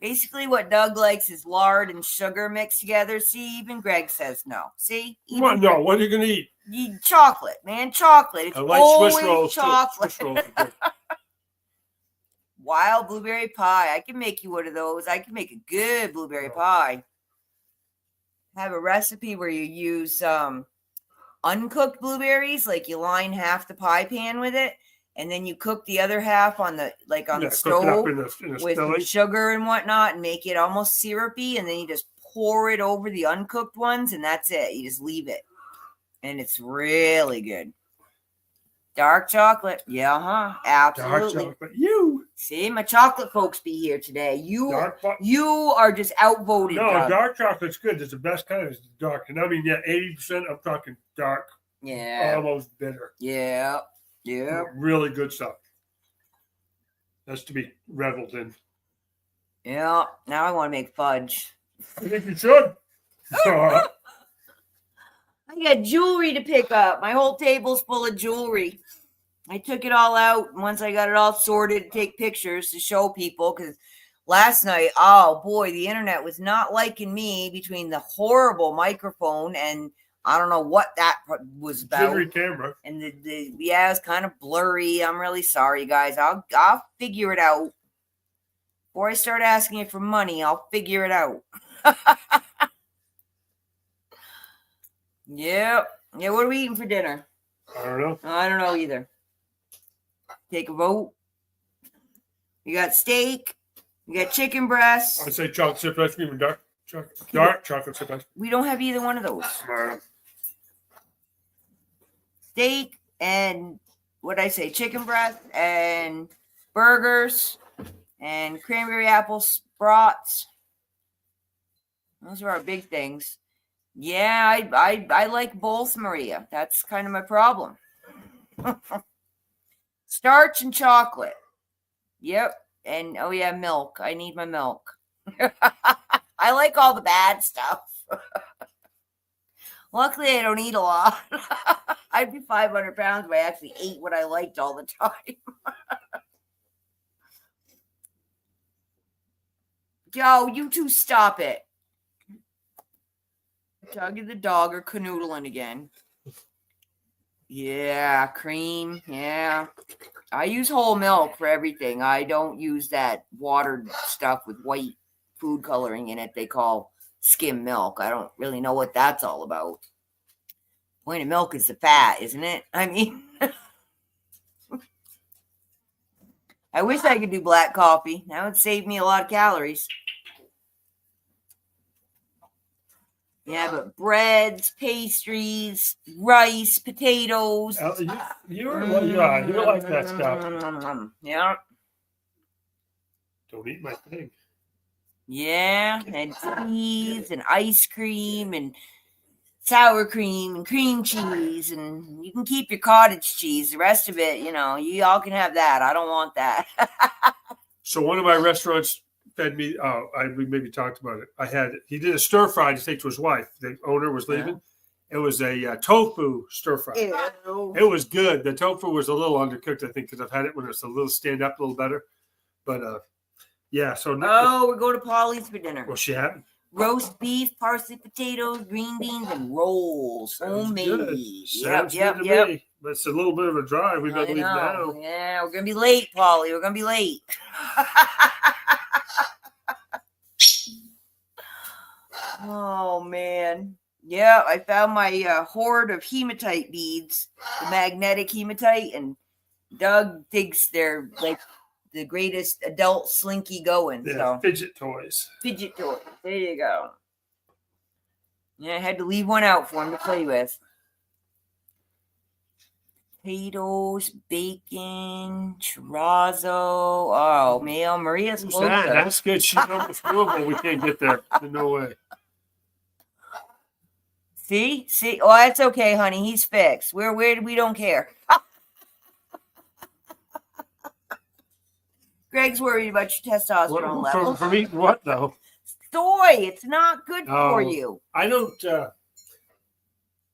Basically, what Doug likes is lard and sugar mixed together. See, even Greg says no. See? What? No, what are you going to eat? Chocolate, man. Chocolate. It's always Swiss rolls chocolate. Swiss rolls are good. Wild blueberry pie. I can make you one of those. I can make a good blueberry pie. I have a recipe where you use uncooked blueberries. Like you line half the pie pan with it. And then you cook the other half on the stove with sugar and whatnot and make it almost syrupy. And then you just pour it over the uncooked ones and that's it. You just leave it. And it's really good. Dark chocolate. Yeah, absolutely. Dark chocolate. You. See, my chocolate folks be here today. You are just outvoted. No, dark chocolate's good. It's the best kind of dark. And I mean, 80%, I'm talking dark. Yeah. Almost bitter. Yeah. Yeah. Really good stuff. That's to be reveled in. Yeah. Now I want to make fudge. I think you should. I got jewelry to pick up. My whole table's full of jewelry. I took it all out. Once I got it all sorted to take pictures to show people, because last night, oh boy, the internet was not liking me between the horrible microphone and I don't know what that was about. Jittery camera. And yeah, it's kind of blurry. I'm really sorry, guys. I'll figure it out. Before I start asking you for money, I'll figure it out. Yep. Yeah, what are we eating for dinner? I don't know. I don't know either. Take a vote. You got steak. You got chicken breasts. I'd say chocolate chip ice cream and dark chocolate chip ice cream. We don't have either one of those. Steak and what I say, chicken breast and burgers and cranberry apple brats. Those are our big things. Yeah, I like both, Maria. That's kind of my problem. Starch and chocolate. Yep. And oh yeah, milk. I need my milk. I like all the bad stuff. Luckily, I don't eat a lot. I'd be 500 pounds if I actually ate what I liked all the time. Joe, you two stop it. Doug the dog are canoodling again. Yeah, cream. Yeah. I use whole milk for everything. I don't use that watered stuff with white food coloring in it they call skim milk. I don't really know what that's all about. Point of milk is the fat, isn't it? I mean, I wish I could do black coffee. That would save me a lot of calories. Yeah, but breads, pastries, rice, potatoes. You like that stuff. Yeah. Don't eat my thing. Yeah, and cheese and ice cream and sour cream and cream cheese, and you can keep your cottage cheese. The rest of it, you all can have that. I don't want that. So one of my restaurants fed me. We maybe talked about it. He did a stir fry to take to his wife. The owner was leaving. Yeah. It was a tofu stir fry. Ew. It was good. The tofu was a little undercooked, I think, because I've had it when it's a little stand up a little better. But yeah. So we're going to Polly's for dinner. Well, she had roast beef, parsley potatoes, green beans, and rolls. Homemade. Yep. But it's a little bit of a drive. We got to leave now. Yeah, we're gonna be late, Polly. We're gonna be late. Oh man. Yeah, I found my hoard of hematite beads, the magnetic hematite, and Doug thinks they're like the greatest adult slinky going. Yeah, so. Fidget toys. Fidget toys. There you go. Yeah, I had to leave one out for him to play with. Potatoes, bacon, chorizo. Oh, man, Maria's close. That's good. She's almost doable. We can't get there. No way. See? Oh, that's okay, honey. He's fixed. We don't care. Greg's worried about your testosterone levels. From eating what, though? Soy. It's not good for you. I don't.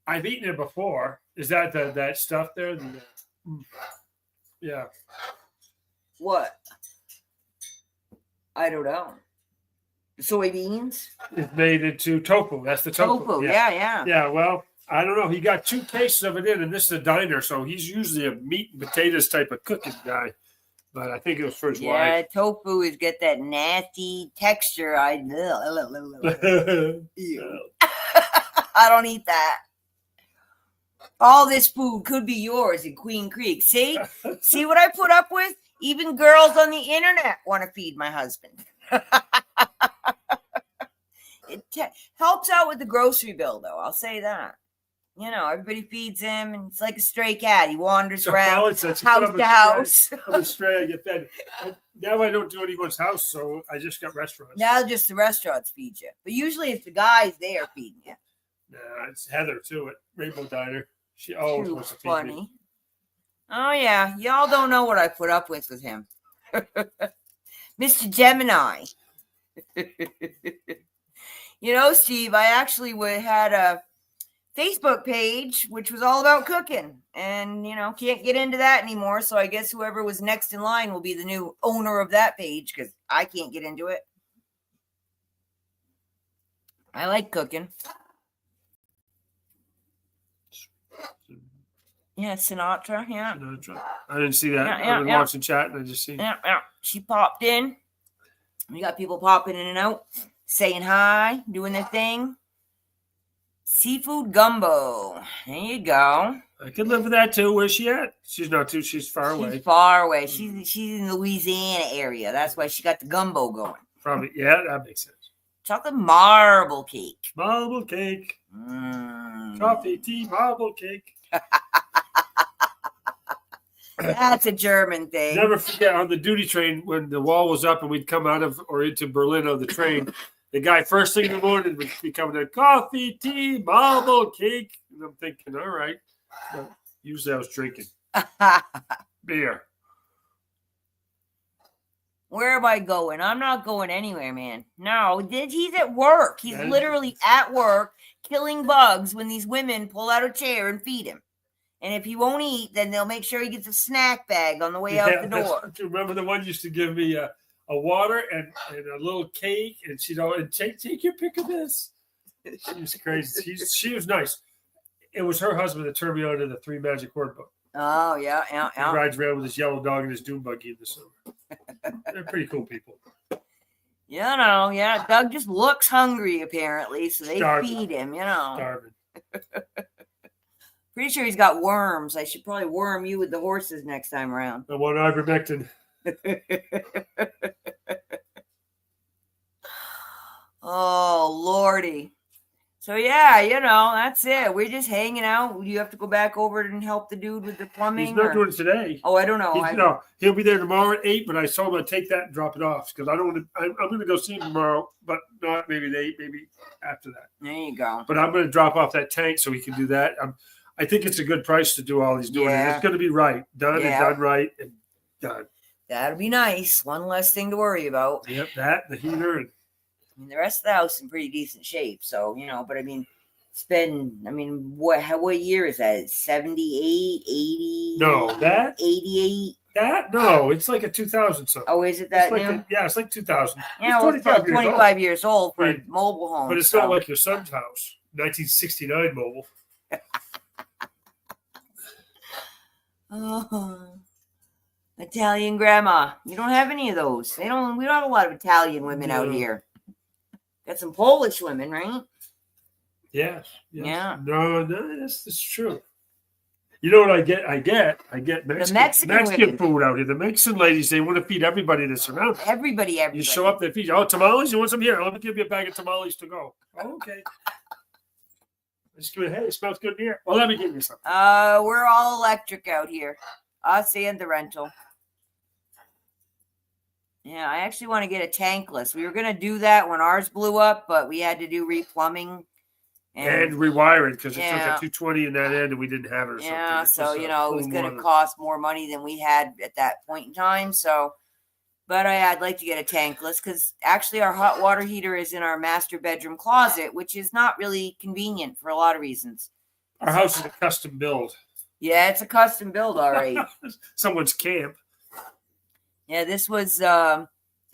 I've eaten it before. Is that that stuff there? Yeah. What? I don't know. The soybeans? It's made into tofu. That's the tofu. Yeah. Yeah, well, I don't know. He got 2 cases of it in, and this is a diner, so he's usually a meat and potatoes type of cooking guy. But I think it was for his wife. Yeah, tofu is get that nasty texture. I don't eat that. All this food could be yours in Queen Creek. See what I put up with? Even girls on the internet want to feed my husband. It helps out with the grocery bill, though. I'll say that. Everybody feeds him, and it's like a stray cat. He wanders around house to house. I'm a stray. I get fed. Now I don't do anyone's house, so I just got restaurants. Now just the restaurants feed you. But usually it's the guys there feeding you. Nah, it's Heather, too, at Rainbow Diner. She always wants to feed me. Oh, yeah. Y'all don't know what I put up with him. Mr. Gemini. Steve, I actually had a Facebook page, which was all about cooking. And, can't get into that anymore. So I guess whoever was next in line will be the new owner of that page because I can't get into it. I like cooking. Yeah, Sinatra. Yeah. I didn't see that. Yeah, I've been watching chat and I just seen. Yeah. She popped in. We got people popping in and out, saying hi, doing their thing. Seafood gumbo. There you go. I could live with that too. Where's she at? She's not too. She's far away. She's far away. She's in the Louisiana area. That's why she got the gumbo going. Probably. Yeah, that makes sense. Chocolate marble cake. Marble cake. Coffee, tea, marble cake. That's a German thing. Never forget on the duty train when the wall was up and we'd come out of or into Berlin on the train. The guy first thing in the morning would be coming in, coffee, tea, marble cake. And I'm thinking, all right. But usually I was drinking beer. Where am I going? I'm not going anywhere, man. No, he's at work. He's literally at work killing bugs when these women pull out a chair and feed him. And if he won't eat, then they'll make sure he gets a snack bag on the way out the door. Remember the one used to give me a water and a little cake, and she'd always take your pick of this. She was crazy. She was nice. It was her husband that turned me on to the 3 Magic Word book. Oh, yeah. He rides around with his yellow dog and his dune buggy in the summer. They're pretty cool people. Yeah. Doug just looks hungry, apparently, so they feed him, Starving. Pretty sure he's got worms. I should probably worm you with the horses next time around. I want ivermectin. Oh, Lordy. So, yeah, that's it. We're just hanging out. You have to go back over and help the dude with the plumbing? He's not doing it today. Oh, I don't know. He'll be there tomorrow at 8, but I told him I'd take that and drop it off because I don't want to. I'm going to go see him tomorrow, but not maybe at 8, maybe after that. There you go. But I'm going to drop off that tank so he can do that. I think it's a good price to do all he's doing. Yeah. It's going to be right. Done and done right and done. That'll be nice. One less thing to worry about. Yep, that, the heater. And the rest of the house is in pretty decent shape. So, but what year is that? 78, 80? No, that? 88? That? No, it's like a 2000 something. Oh, is it that new? It's like 2000. Yeah, it's 25 years old for mobile homes. But it's not like your son's house. 1969 mobile. Oh, Italian grandma. You don't have any of those. We don't have a lot of Italian women out here. Got some Polish women, right? Yes. Yeah. No, that's true. You know what I get? I get Mexican food out here. The Mexican ladies, they want to feed everybody that's around. Everybody. You show up, they feed you. Oh, tamales? You want some here? Let me give you a bag of tamales to go. Oh, okay. Just give it, hey, it smells good in here. Well, let me get you something. We're all electric out here. Us and the rental. Yeah, I actually want to get a tankless. We were going to do that when ours blew up, but we had to do replumbing. And rewiring because it took a 220 in that end and we didn't have it or something. Yeah, so, it was going to cost more money than we had at that point in time. So, but I'd like to get a tankless because actually our hot water heater is in our master bedroom closet, which is not really convenient for a lot of reasons. Our house is a custom build. Yeah, it's a custom build, all right. Someone's camp. Yeah, this was the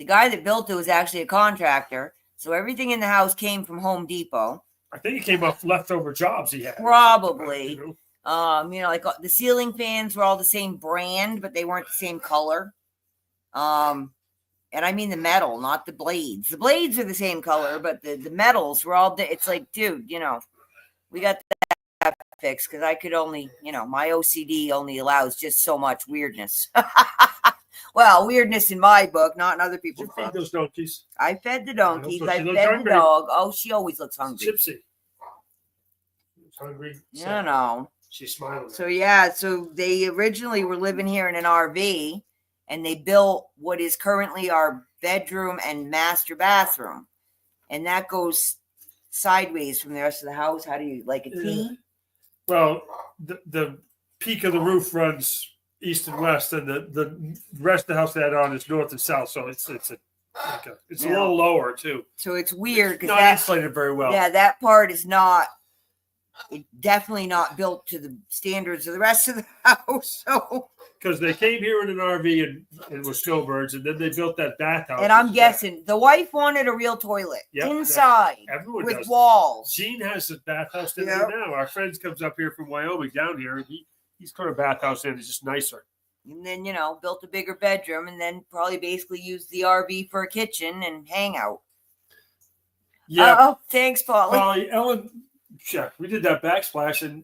guy that built it was actually a contractor. So everything in the house came from Home Depot. I think it came off leftover jobs he had. Probably. Like the ceiling fans were all the same brand, but they weren't the same color. And I mean the metal, not the blades. The blades are the same color, but the metals were all. It's like, dude, we got that fixed because I could only, my OCD only allows just so much weirdness. Well, weirdness in my book, not in other people's books. You feed those donkeys. I fed the donkeys. I fed the dog. Oh, she always looks hungry. Gypsy. She's hungry. She's smiling. So they originally were living here in an RV, and they built what is currently our bedroom and master bathroom, and that goes sideways from the rest of the house. How do you like a T? Well, the peak of the roof runs east and west, and the rest of the house that on is north and south. So it's a little lower too. So it's weird because not insulated very well. Yeah, that part is not. It's definitely not built to the standards of the rest of the house. So because they came here in an RV and were snowbirds, and then they built that bathhouse. And I'm guessing the wife wanted a real toilet inside with walls. Gene has a bathhouse down here now. Our friend comes up here from Wyoming down here, and he he's put a bathhouse in. It's just nicer. And then, built a bigger bedroom and then probably basically used the RV for a kitchen and hangout. Yeah. Oh, thanks, Polly. Ellen, yeah, we did that backsplash, and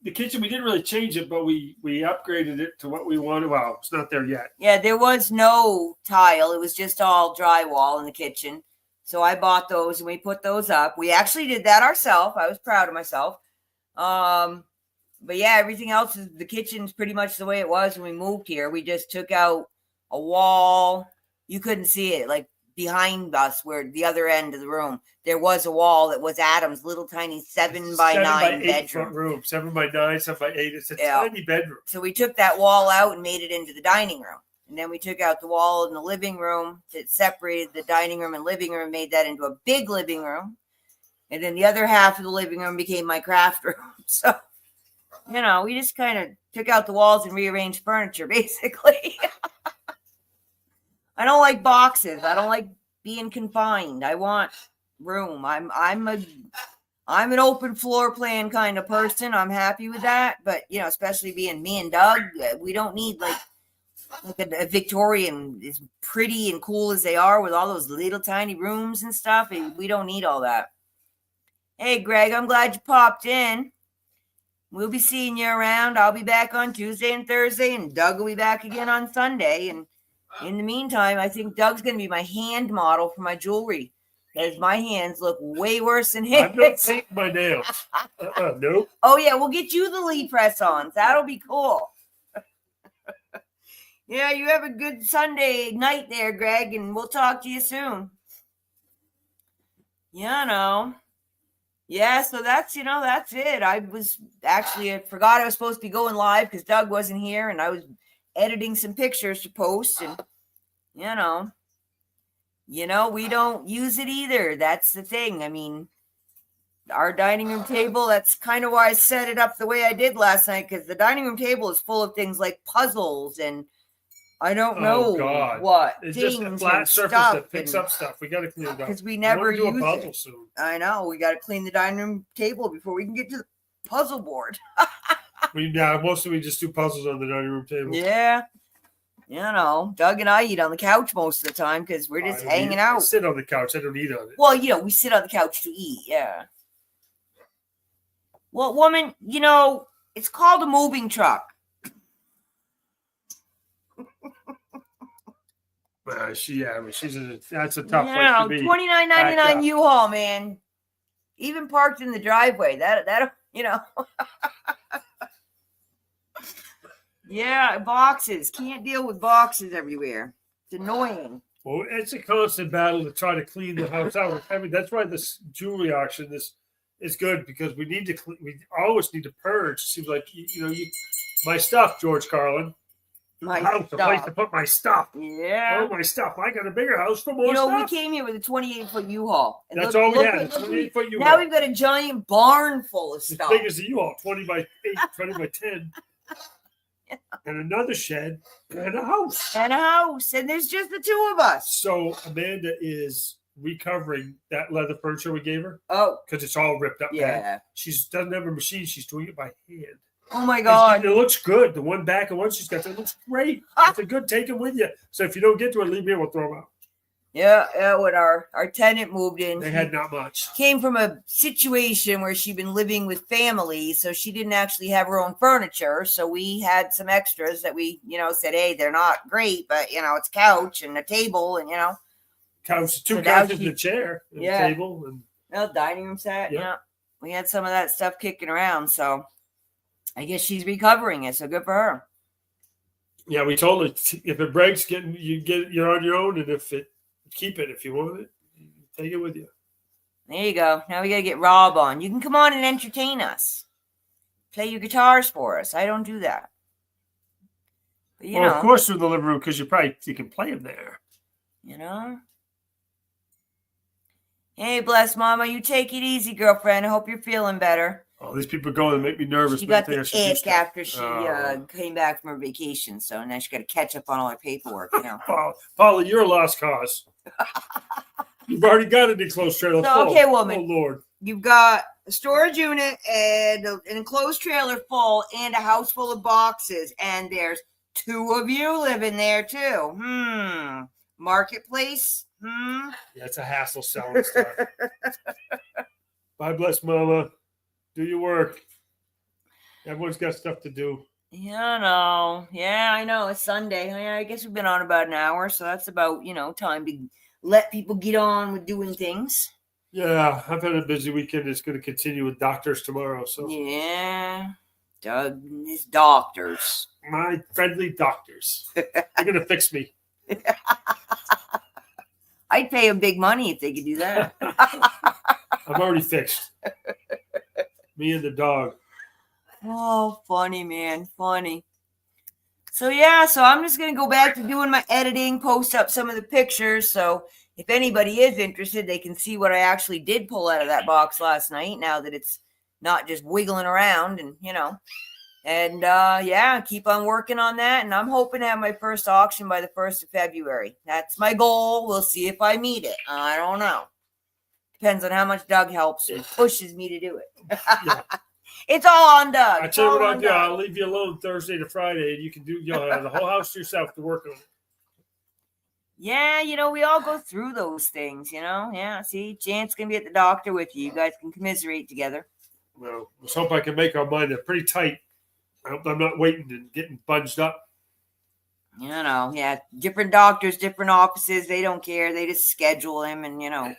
the kitchen, we didn't really change it, but we upgraded it to what we wanted. Well, it's not there yet. Yeah, there was no tile. It was just all drywall in the kitchen. So I bought those and we put those up. We actually did that ourselves. I was proud of myself. But yeah, everything else the kitchen's pretty much the way it was when we moved here. We just took out a wall. You couldn't see it, like behind us, where the other end of the room, there was a wall that was Adam's little tiny 7 by 9 bedroom. Room, 7 by 9, 7 by 8. It's a tiny bedroom. So we took that wall out and made it into the dining room. And then we took out the wall in the living room that separated the dining room and living room, made that into a big living room. And then the other half of the living room became my craft room. So, we just kind of took out the walls and rearranged furniture, basically. I don't like boxes. I don't like being confined. I want room. I'm an open floor plan kind of person. I'm happy with that. But, especially being me and Doug, we don't need like a Victorian, as pretty and cool as they are with all those little tiny rooms and stuff. We don't need all that. Hey, Greg, I'm glad you popped in. We'll be seeing you around. I'll be back on Tuesday and Thursday, and Doug will be back again on Sunday. And in the meantime, I think Doug's going to be my hand model for my jewelry, because my hands look way worse than his. I'm not painting my nails. Nope. Oh, yeah, we'll get you the Lee press-ons. That'll be cool. Yeah, you have a good Sunday night there, Greg, and we'll talk to you soon. Yeah, so that's it. I forgot I was supposed to be going live because Doug wasn't here, and I was editing some pictures to post, and, we don't use it either. That's the thing. I mean, our dining room table, that's kind of why I set it up the way I did last night, because the dining room table is full of things like puzzles and I don't know what. It's just a flat surface that picks up stuff. We got to clean it up. Because we never use a puzzle it. Soon. I know. We got to clean the dining room table before we can get to the puzzle board. Mostly we just do puzzles on the dining room table. Yeah. Doug and I eat on the couch most of the time because we're just hanging out. I sit on the couch. I don't eat on it. Well, we sit on the couch to eat. Yeah. Well, woman, it's called a moving truck. That's a tough place to be. $29.99 U-Haul, man. Even parked in the driveway. That Yeah, boxes. Can't deal with boxes everywhere. It's annoying. Well, it's a constant battle to try to clean the house out. I mean, that's why this jewelry auction is good, because we always need to purge. It seems like my stuff, George Carlin. The place to put my stuff. Yeah. Oh, my stuff. I got a bigger house for more stuff. We came here with a 28-foot U-Haul. That's all we had, a 28-foot U-Haul. Now we've got a giant barn full of stuff. As big as the U-Haul, 20 by 8, 20 by 10. Yeah. And another shed and a house. And there's just the two of us. So Amanda is recovering that leather furniture we gave her. Oh. Because it's all ripped up. Yeah. Bad. She doesn't have a machine. She's doing it by hand. Oh my God. It looks good. The one back and one she's got, it looks great. It's a good take them with you. So if you don't get to it, leave me and we'll throw them out. Yeah, when our tenant moved in, they had not much. Came from a situation where she'd been living with family, so she didn't actually have her own furniture. So we had some extras that we, said, hey, they're not great, but it's a couch and a table, and couch, two couches and a chair, and a table, and dining room set. Yeah, we had some of that stuff kicking around, so I guess she's recovering it. So good for her. Yeah, we told her if it breaks, you're on your own, and keep it if you want it. Take it with you. There you go. Now we got to get Rob on. You can come on and entertain us. Play your guitars for us. I don't do that. But, of course, through the living room, because you can play them there. Hey, bless Mama. You take it easy, girlfriend. I hope you're feeling better. Oh, these people are going to make me nervous. She got the ick after she came back from her vacation, so now she got to catch up on all her paperwork. Paula, you're a lost cause. You've already got an enclosed trailer. So, okay, woman. Oh, Lord. you've got a storage unit and an enclosed trailer full and a house full of boxes, and there's 2 of you living there too. Marketplace. Yeah, it's a hassle selling stuff. God bless Mama. Do your work. Everyone's got stuff to do. Yeah, no. Yeah, I know. It's Sunday. Yeah, I guess we've been on about an hour, so that's about, time to let people get on with doing things. Yeah, I've had a busy weekend. It's going to continue with doctors tomorrow. So yeah, Doug and his doctors. My friendly doctors. They're going to fix me. I'd pay them big money if they could do that. I'm already fixed. Me and the dog. Oh, funny, man. Funny. So, yeah, I'm just going to go back to doing my editing, post up some of the pictures. So, if anybody is interested, they can see what I actually did pull out of that box last night now that it's not just wiggling around and, And, keep on working on that. And I'm hoping to have my first auction by the 1st of February. That's my goal. We'll see if I meet it. I don't know. Depends on how much Doug helps and pushes me to do it. Yeah. It's all on Doug. I tell you what I'll do. I'll leave you alone Thursday to Friday, and you'll have the whole house to yourself to work on it. Yeah, we all go through those things, Yeah, see, Jan's going to be at the doctor with you. You guys can commiserate together. Well, let's hope I can make our mind pretty tight. I hope I'm not waiting and getting bunged up. Yeah, different doctors, different offices. They don't care. They just schedule him and,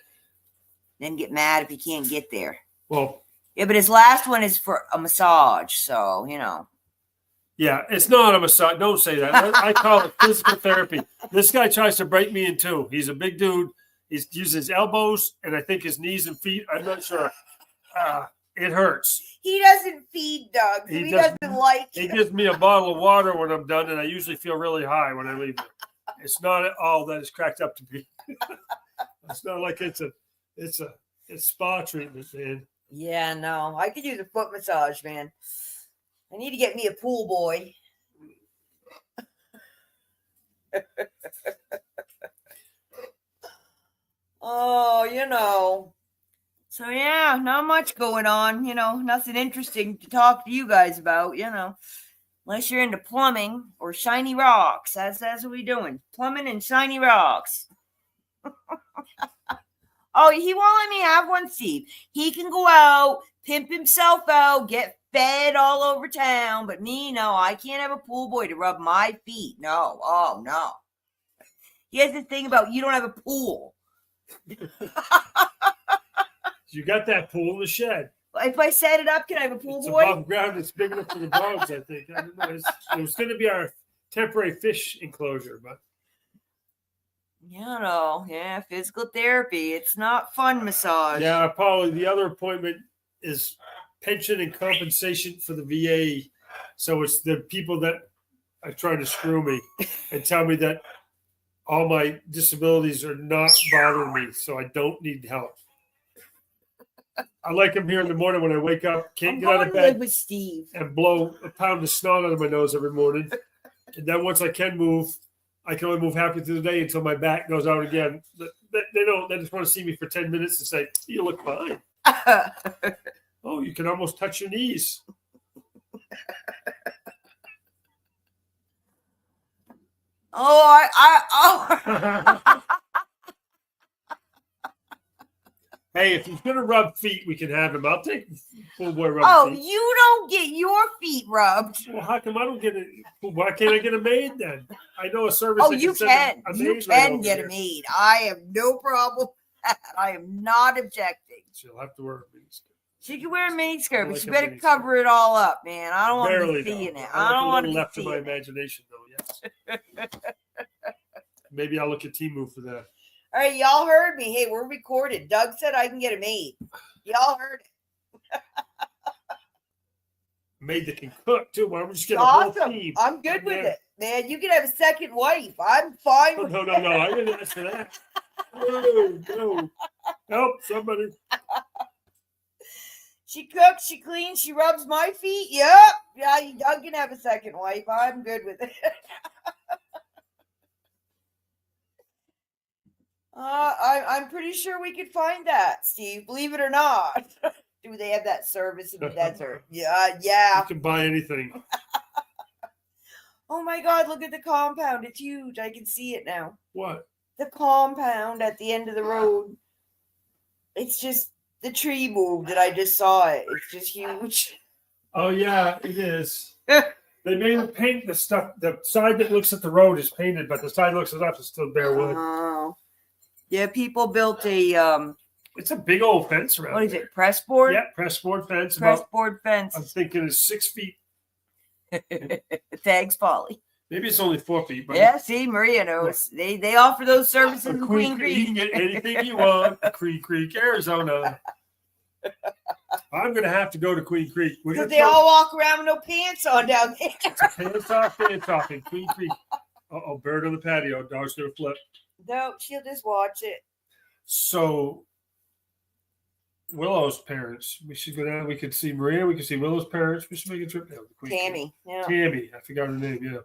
then get mad if he can't get there. Well, yeah, but his last one is for a massage, so, Yeah, it's not a massage. Don't say that. I call it physical therapy. This guy tries to break me in two. He's a big dude. He uses his elbows and I think his knees and feet. I'm not sure. It hurts. He doesn't feed Doug. He doesn't like it. He gives me a bottle of water when I'm done, and I usually feel really high when I leave it. It's not at all that it's cracked up to be. It's not like it's spa treatment, man. Yeah, no. I could use a foot massage, man. I need to get me a pool boy. Oh, So, yeah, not much going on, nothing interesting to talk to you guys about, unless you're into plumbing or shiny rocks. That's what we're doing. Plumbing and shiny rocks. Oh, he won't let me have one, Steve. He can go out, pimp himself out, get fed all over town, but me, no, I can't have a pool boy to rub my feet. No, oh, no. He has this thing about you don't have a pool. You got that pool in the shed. If I set it up, can I have a pool it's boy? Above ground, it's big enough for the dogs, I think. I don't know. It was going to be our temporary fish enclosure, but. Yeah, physical therapy. It's not fun massage. Yeah, Paul, the other appointment is pension and compensation for the VA. So it's the people that are trying to screw me and tell me that all my disabilities are not bothering me, so I don't need help. I like him here in the morning when I wake up, can't get out of bed with Steve and blow a pound of snot out of my nose every morning. And then once I can move, I can only move halfway through the day until my back goes out again. They don't. They just want to see me for 10 minutes and say, "You look fine." Oh, you can almost touch your knees. Hey, if he's gonna rub feet, we can have him. I'll take pool boy rub feet. You don't get your feet rubbed. Well, how come I don't get it? Why can't I get a maid then? I know a service. Oh, you can. You can get a maid. I have no problem with that. I am not objecting. She'll have to wear a miniskirt. She can wear a miniskirt, but she better cover it all up, man. I don't want to be seeing it. I don't want to be left to my imagination, though. Yes. Maybe I'll look at Temu for that. All right, y'all heard me. Hey, we're recorded. Doug said I can get a maid. Y'all heard it. Maid that can cook, too. Why don't we just get awesome. A whole team? I'm good with it. Man, you can have a second wife. I'm fine with it. No. I didn't ask for that. No. Help, somebody. She cooks, she cleans, she rubs my feet. Yep. Yeah, Doug can have a second wife. I'm good with it. I'm pretty sure we could find that, Steve. Believe it or not. Do they have that service in the desert? Yeah. You can buy anything. Oh my God, look at the compound. It's huge. I can see it now. What? The compound at the end of the road. It's just the tree moved and I just saw it. It's just huge. Oh, yeah, it is. They made it paint the stuff. The side that looks at the road is painted, but the side that looks at us is still bare wood. Oh. Yeah, people built a It's a big old fence around. what is there. it? Press board? Yeah, press board fence. Press About, board fence. I'm thinking it's 6 feet. Thanks, Polly. Maybe it's only 4 feet. But Yeah, see, Maria knows. They offer those services in Queen You Creek. can get anything you want. Queen Creek, Arizona. I'm gonna have to go to Queen Creek. We're Because gonna they all walk around with no pants on down there. pants off in Queen Creek. Uh-oh, bird on the patio. Dog's gonna flip. No, she'll just watch it. So Willow's parents. We should go down. We could see Maria. We could see Willow's parents. We should make a trip down to Queen Creek. Tammy. Yeah. Tammy. I forgot her name. Yeah.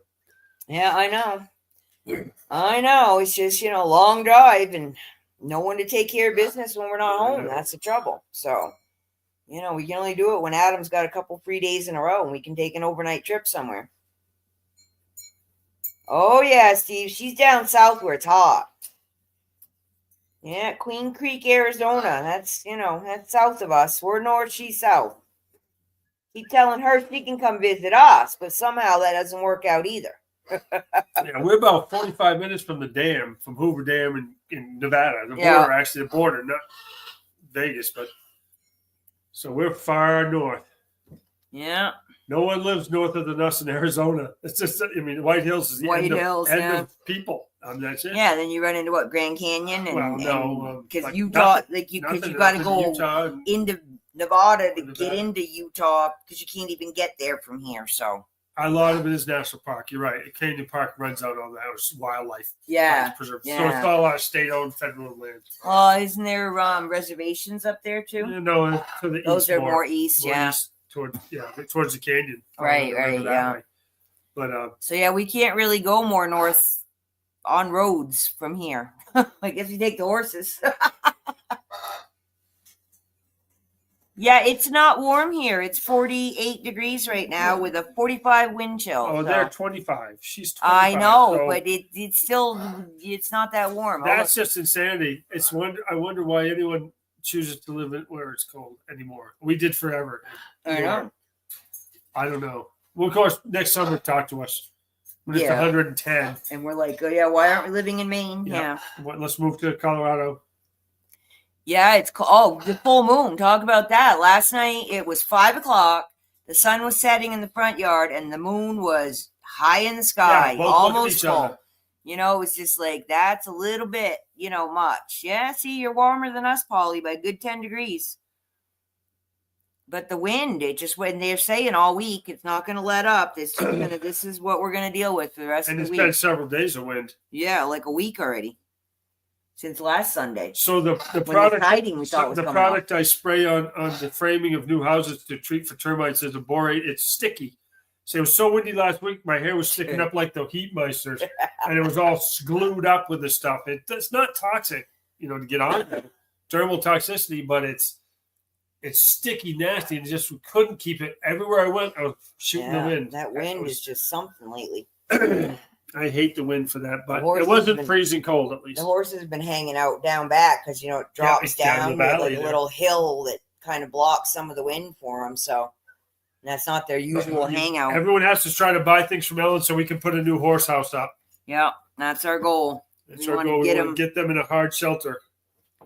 Yeah, I know. I know. It's just, long drive and no one to take care of business when we're not home. That's the trouble. So, we can only do it when Adam's got a couple free days in a row and we can take an overnight trip somewhere. Oh, yeah, Steve. She's down south where it's hot. Yeah, Queen Creek, Arizona. That's, that's south of us. We're north, she's south. Keep telling her she can come visit us, but somehow that doesn't work out either. Yeah, we're about 45 minutes from the dam, from Hoover Dam in Nevada. The border, actually, the border, not Vegas, but so we're far north. Yeah. No one lives north of us in Arizona. It's just, White Hills is the end of people. That's it. Yeah, then you run into what, Grand Canyon? Because Utah, because you got to go into Nevada to get into Utah because you can't even get there from here. So a lot of it is national park. You're right. Canyon Park runs out on the house wildlife. Yeah. Preserve. Yeah. So it's not a lot of state-owned federal land. Oh, isn't there reservations up there too? No, to the those east. Those are more east, yeah. East towards the canyon. Right, yeah. Way. But so yeah, we can't really go more north on roads from here. I guess we take the horses. Yeah, it's not warm here. It's 48 degrees right now with a 45 wind chill. Oh, they're 25. She's 25. I know, so but it's still, it's not that warm. That's just insanity. I wonder why anyone chooses to live where it's cold anymore. We did forever. I know. I don't know. Well, of course, next summer, talk to us when it's 110. And we're like, oh, yeah, why aren't we living in Maine? Yeah. Let's move to Colorado. Yeah, it's the full moon. Talk about that. Last night it was 5:00. The sun was setting in the front yard, and the moon was high in the sky, almost full. It was just like that's a little bit, much. Yeah, see, you're warmer than us, Polly, by a good 10 degrees. But the wind, when they're saying all week, it's not going to let up. This is what we're going to deal with for the rest of the week. And it's been several days of wind. Yeah, like a week already. Since last Sunday. So the product I spray on the framing of new houses to treat for termites is a borate. It's sticky. So it was so windy last week, my hair was sticking up like the heat meisters, and it was all glued up with the stuff. It's not toxic, to get on it. Dermal toxicity, but it's sticky, nasty, and just we couldn't keep it. Everywhere I went, I was shooting the wind. That wind is just something lately. I hate the wind for that, but it wasn't freezing cold at least. The horses have been hanging out down back because, it drops down like a little hill that kind of blocks some of the wind for them. So that's not their usual hangout. Everyone has to try to buy things from Ellen so we can put a new horse house up. Yeah, that's our goal. That's our goal. We want to get them in a hard shelter.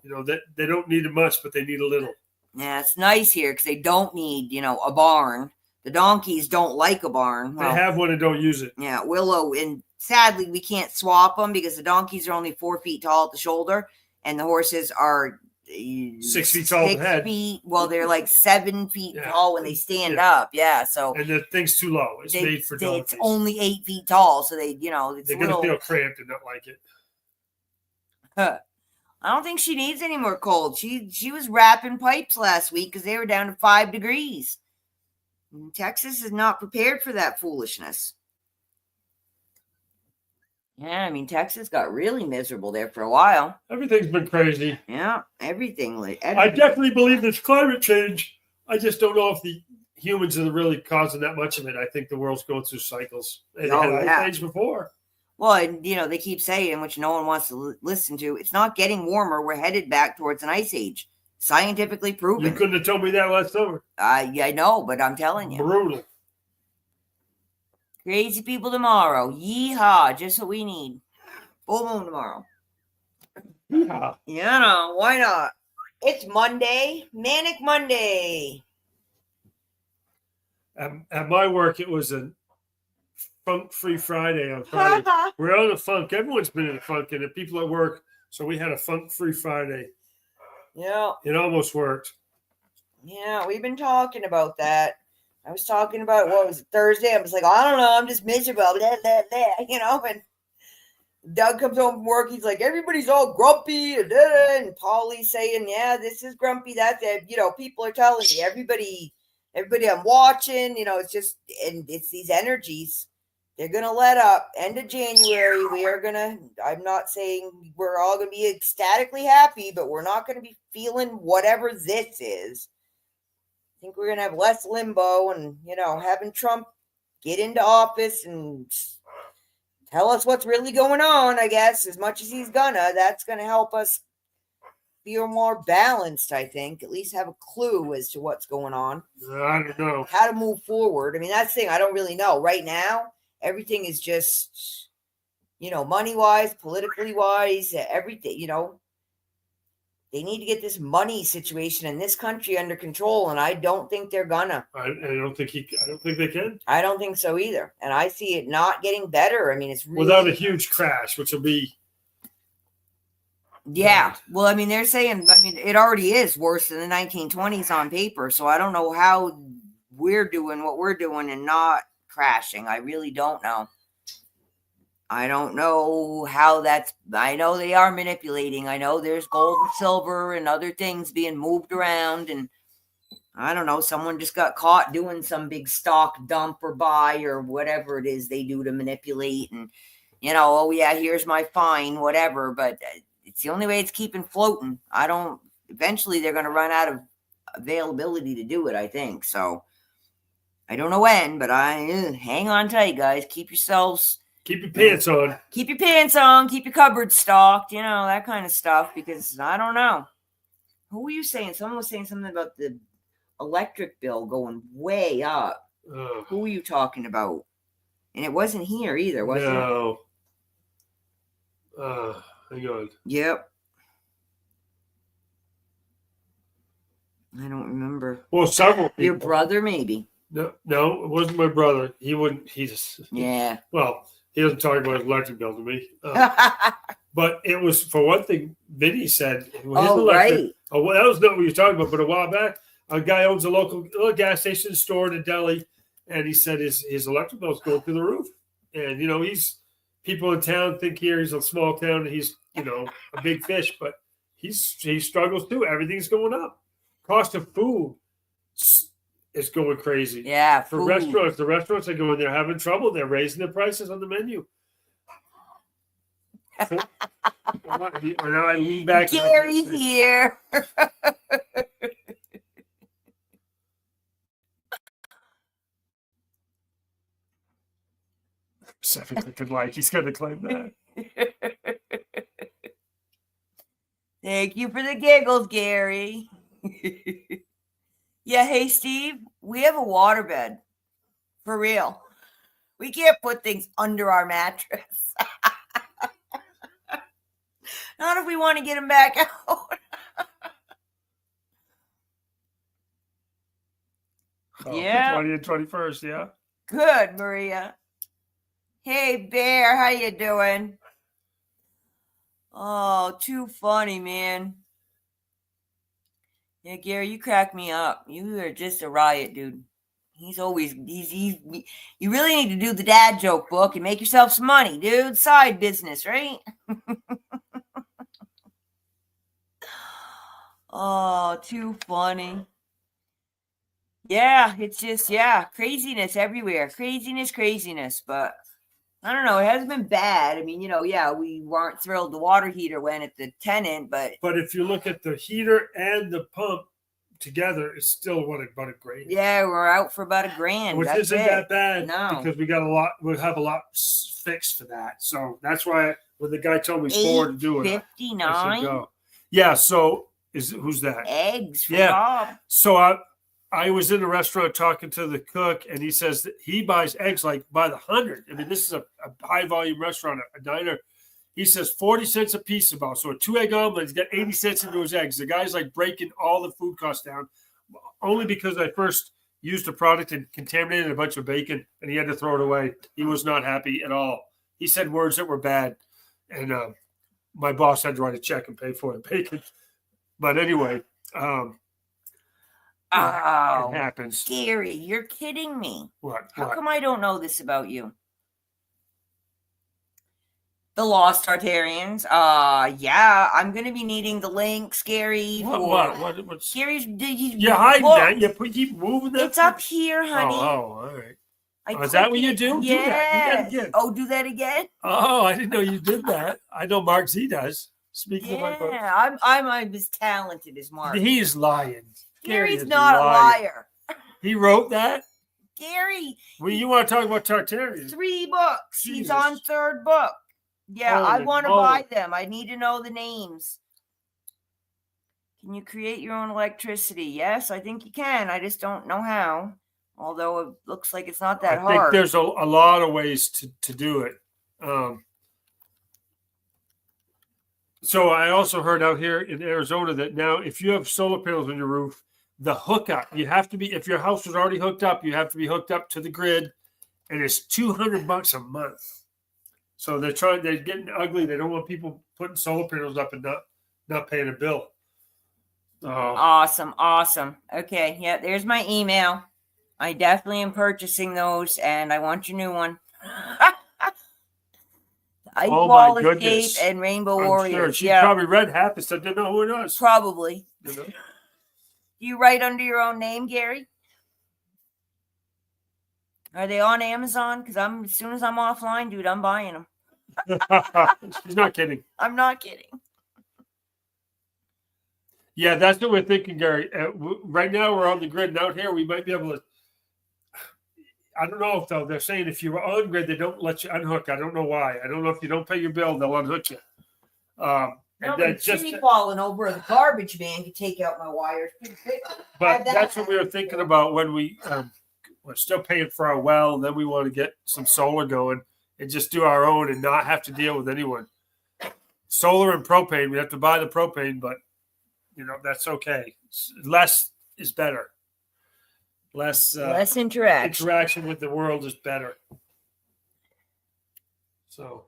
They don't need much, but they need a little. Yeah, it's nice here because they don't need, a barn. The donkeys don't like a barn. They have one and don't use it. Yeah, Willow, and sadly, we can't swap them because the donkeys are only 4 feet tall at the shoulder, and the horses are 6 feet tall at the head. Well, they're like 7 feet tall when they stand up. Yeah, so and the thing's too low. It's made for donkeys. It's only 8 feet tall, so they're gonna feel cramped and not like it. I don't think she needs any more cold. She was wrapping pipes last week because they were down to 5 degrees. Texas is not prepared for that foolishness. Yeah, I mean, Texas got really miserable there for a while. Everything's been crazy. Yeah, everything. I definitely believe there's climate change. I just don't know if the humans are really causing that much of it. I think the world's going through cycles. It had ice age before. Well, and they keep saying, which no one wants to listen to, it's not getting warmer. We're headed back towards an ice age. Scientifically proven. You couldn't have told me that last summer. I know, but I'm telling you. Brutal. Crazy people tomorrow. Yeehaw. Just what we need. Full moon tomorrow. Yeah. Why not? It's Monday. Manic Monday. At my work, it was a funk-free Friday on Friday. We're on a funk. Everyone's been in a funk, and the people at work. So we had a funk-free Friday. Yeah. It almost worked. Yeah, we've been talking about that. I was talking about, what was it, Thursday? I was like, I don't know, I'm just miserable, blah, blah, blah, and Doug comes home from work, he's like, everybody's all grumpy, and Paulie's saying, yeah, this is grumpy, that's it, people are telling me, everybody I'm watching, it's just, and it's these energies, they're going to let up. End of January, I'm not saying we're all going to be ecstatically happy, but we're not going to be feeling whatever this is. I think we're going to have less limbo and, having Trump get into office and tell us what's really going on, I guess, as much as he's that's going to help us feel more balanced, I think, at least have a clue as to what's going on. I don't know. How to move forward. I mean, that's the thing. I don't really know. Right now, everything is just, money-wise, politically-wise, everything, They need to get this money situation in this country under control, and I don't think they're gonna. I don't think they can. I don't think so either, and I see it not getting better. I mean, it's really, without a huge crash, which will be. Yeah, well, I mean, they're saying, it already is worse than the 1920s on paper. So I don't know how we're doing what we're doing and not crashing. I really don't know. I don't know how I know they are manipulating. I know there's gold and silver and other things being moved around. And I don't know, someone just got caught doing some big stock dump or buy or whatever it is they do to manipulate. And, oh yeah, here's my fine, whatever. But it's the only way it's keeping floating. Eventually they're going to run out of availability to do it, I think. So I don't know when, but hang on tight, guys. Keep your pants on. Keep your pants on. Keep your cupboard stocked, that kind of stuff, because I don't know. Who were you saying? Someone was saying something about the electric bill going way up. Who were you talking about? And it wasn't here either, was it? No. Hang on. Yep. I don't remember. Well, several people. Your brother, maybe. No, it wasn't my brother. He wouldn't. He just. Yeah. Well, he doesn't talk about his electric bill to me. But it was, for one thing, Vinny said. Right. Oh, well, that was not what you were talking about. But a while back, a guy owns a local gas station store in Delhi, and he said his electric bill is going through the roof. And people in town think he's a small town and he's a big fish, but he struggles too. Everything's going up. Cost of food is going crazy. Yeah, for restaurants. The restaurants are going. They're having trouble. They're raising the prices on the menu. Now I lean back. Gary's here. Could like he's going to claim that. Thank you for the giggles, Gary. Yeah, hey Steve, we have a waterbed. For real. We can't put things under our mattress. Not if we want to get them back out. Yeah. 20 and 21st, yeah. Good, Maria. Hey, Bear, how you doing? Oh, too funny, man. Yeah, Gary, you crack me up. You are just a riot, dude. You really need to do the dad joke book and make yourself some money, dude. Side business, right? Oh, too funny. Yeah, it's just, craziness everywhere. Craziness. But I don't know. It hasn't been bad. I mean, yeah, we weren't thrilled the water heater went at the tenant, but if you look at the heater and the pump together, it's still about $1,000. yeah, we're out for about $1,000. Which That's isn't it. that bad No. because we'll have a lot fixed for that. So that's why when the guy told me forward to do it, I said $8.59 go. Yeah. So who's that? eggs for Yeah. Bob. So I was in a restaurant talking to the cook, and he says that he buys eggs like by the 100. I mean, this is a high volume restaurant, a diner. He says 40 cents a piece about. So a 2-egg omelet, he's got 80 cents into his eggs. The guy's like breaking all the food costs down, only because I first used the product and contaminated a bunch of bacon, and he had to throw it away. He was not happy at all. He said words that were bad, and my boss had to write a check and pay for the bacon. But anyway, it happens. Gary, you're kidding me. What? How come I don't know this about you? The Lost Tartarians. Yeah, I'm gonna be needing the links, Gary. What's Gary's? you're hiding that? You keep moving that. It's up here, honey. Oh, all right. Is that what you do? Yeah. Do that again. Oh, do that again? Oh, I didn't know you did that. I know Mark Z does. Speaking of my book. I'm as talented as Mark. He's lying. Gary's not a liar. He wrote that? Gary. Well, you want to talk about Tartarians? 3 books. Jesus. He's on 3rd book. Yeah, I want to buy them. I need to know the names. Can you create your own electricity? Yes, I think you can. I just don't know how. Although it looks like it's not that hard. I think there's a lot of ways to do it. So I also heard out here in Arizona that now if you have solar panels on your roof, the hookup, you have to be, if your house was already hooked up, you have to be hooked up to the grid, and it's $200 a month. So they're getting ugly. They don't want people putting solar panels up and not paying a bill. Awesome. Okay, yeah, there's my email. I definitely am purchasing those, and I want your new one. Ice Wall Escape and Rainbow Warriors. Sure. She probably read half and said, didn't know who it was. Probably. You know? Do you write under your own name, Gary? Are they on Amazon? Because as soon as I'm offline, dude, I'm buying them. She's not kidding. I'm not kidding. Yeah, that's what we're thinking, Gary. Right now, we're on the grid, and out here, we might be able to. I don't know if they're saying if you're on grid, they don't let you unhook. I don't know why. I don't know if you don't pay your bill, they'll unhook you. And then just falling over the garbage man to take out my wires. But that's what we were thinking about when we're still paying for our well. Then we want to get some solar going and just do our own and not have to deal with anyone. Solar and propane, we have to buy the propane, but that's okay. Less is better. Less interaction with the world is better. So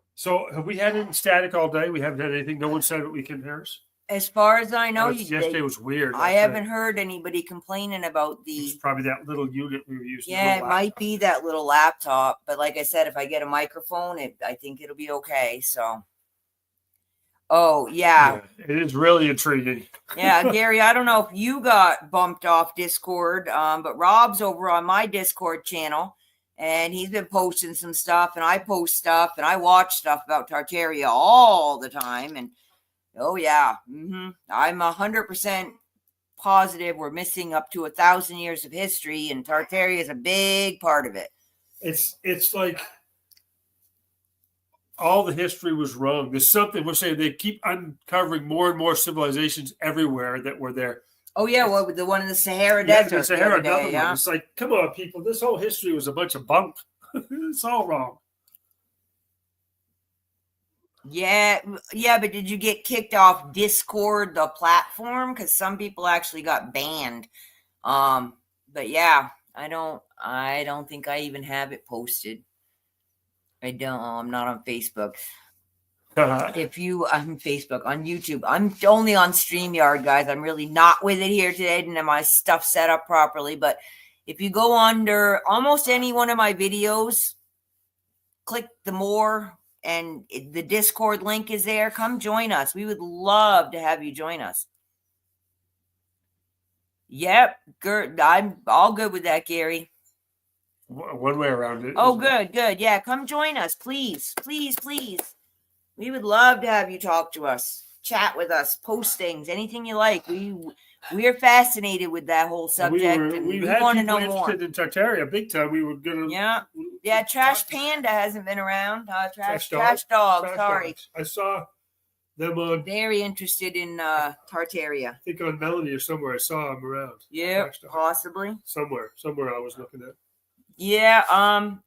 have we had any static all day? We haven't had anything. No one said that we can hear us. As far as I know, yesterday was weird. I haven't heard anybody complaining about It's probably that little unit we were using. Yeah, it might be that little laptop. But like I said, if I get a microphone, I think it'll be okay. So. Oh, yeah. It is really intriguing. Yeah, Gary, I don't know if you got bumped off Discord, but Rob's over on my Discord channel, and he's been posting some stuff, and I post stuff, and I watch stuff about Tartaria all the time. And, oh, yeah, I'm 100% positive we're missing up to 1,000 years of history, and Tartaria is a big part of it. It's like all the history was wrong. There's something we're saying they keep uncovering more and more civilizations everywhere that were there. Oh yeah, well, the one in the Sahara Desert. The Sahara, another one. It's like, come on, people. This whole history was a bunch of bunk. It's all wrong. Yeah, but did you get kicked off Discord, the platform? Because some people actually got banned. But yeah, I don't think I even have it posted. I'm not on Facebook. I'm Facebook, on YouTube. I'm only on StreamYard, guys. I'm really not with it here today. Didn't have my stuff set up properly. But if you go under almost any one of my videos, click the more, and the Discord link is there. Come join us. We would love to have you join us. Yep, I'm all good with that, Gary. one way around it. Oh, good. Yeah, come join us, please. We would love to have you talk to us, chat with us, post things, anything you like. We're fascinated with that whole subject, and we had want to people know more. interested in Tartaria big time. We were gonna. Yeah. Trash Panda hasn't been around. Trash Dog. Sorry, I saw them on. Very interested in Tartaria. I think on Melanie or somewhere. I saw them around. Yeah, possibly. Somewhere I was looking at. Yeah.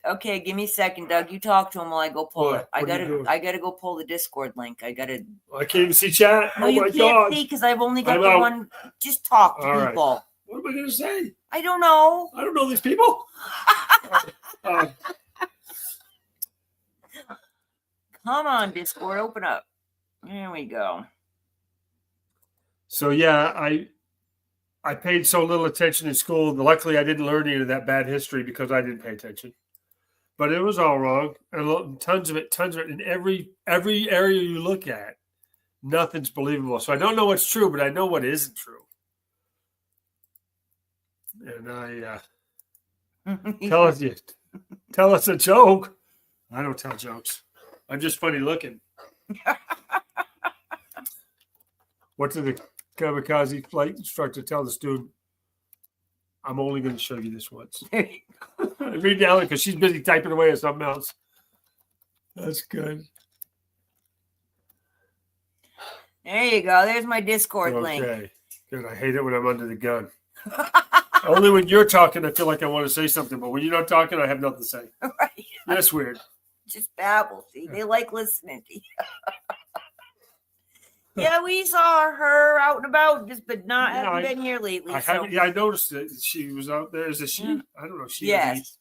Okay. Give me a second, Doug. You talk to him while I go pull it. I gotta go pull the Discord link. I can't even see chat. No, you can't see because I've only got the one. Just talk to people. Right. What am I gonna say? I don't know. I don't know these people. Come on, Discord, open up. There we go. So yeah, I paid so little attention in school. Luckily, I didn't learn any of that bad history because I didn't pay attention. But it was all wrong, and tons of it. In every area you look at, nothing's believable. So I don't know what's true, but I know what isn't true. And I tell us a joke. I don't tell jokes. I'm just funny looking. What did the kamikaze flight instructor tell the student? I'm only going to show you this once. Read down because she's busy typing away at something else. That's good. There you go. There's my Discord link. Okay. Good. I hate it when I'm under the gun. Only when you're talking, I feel like I want to say something, but when you're not talking, I have nothing to say. Right. That's weird. Just babble. See, they like listening to you. Yeah, we saw her out and about, but haven't been here lately. I noticed that she was out there. Is it she? Yeah. I don't know. She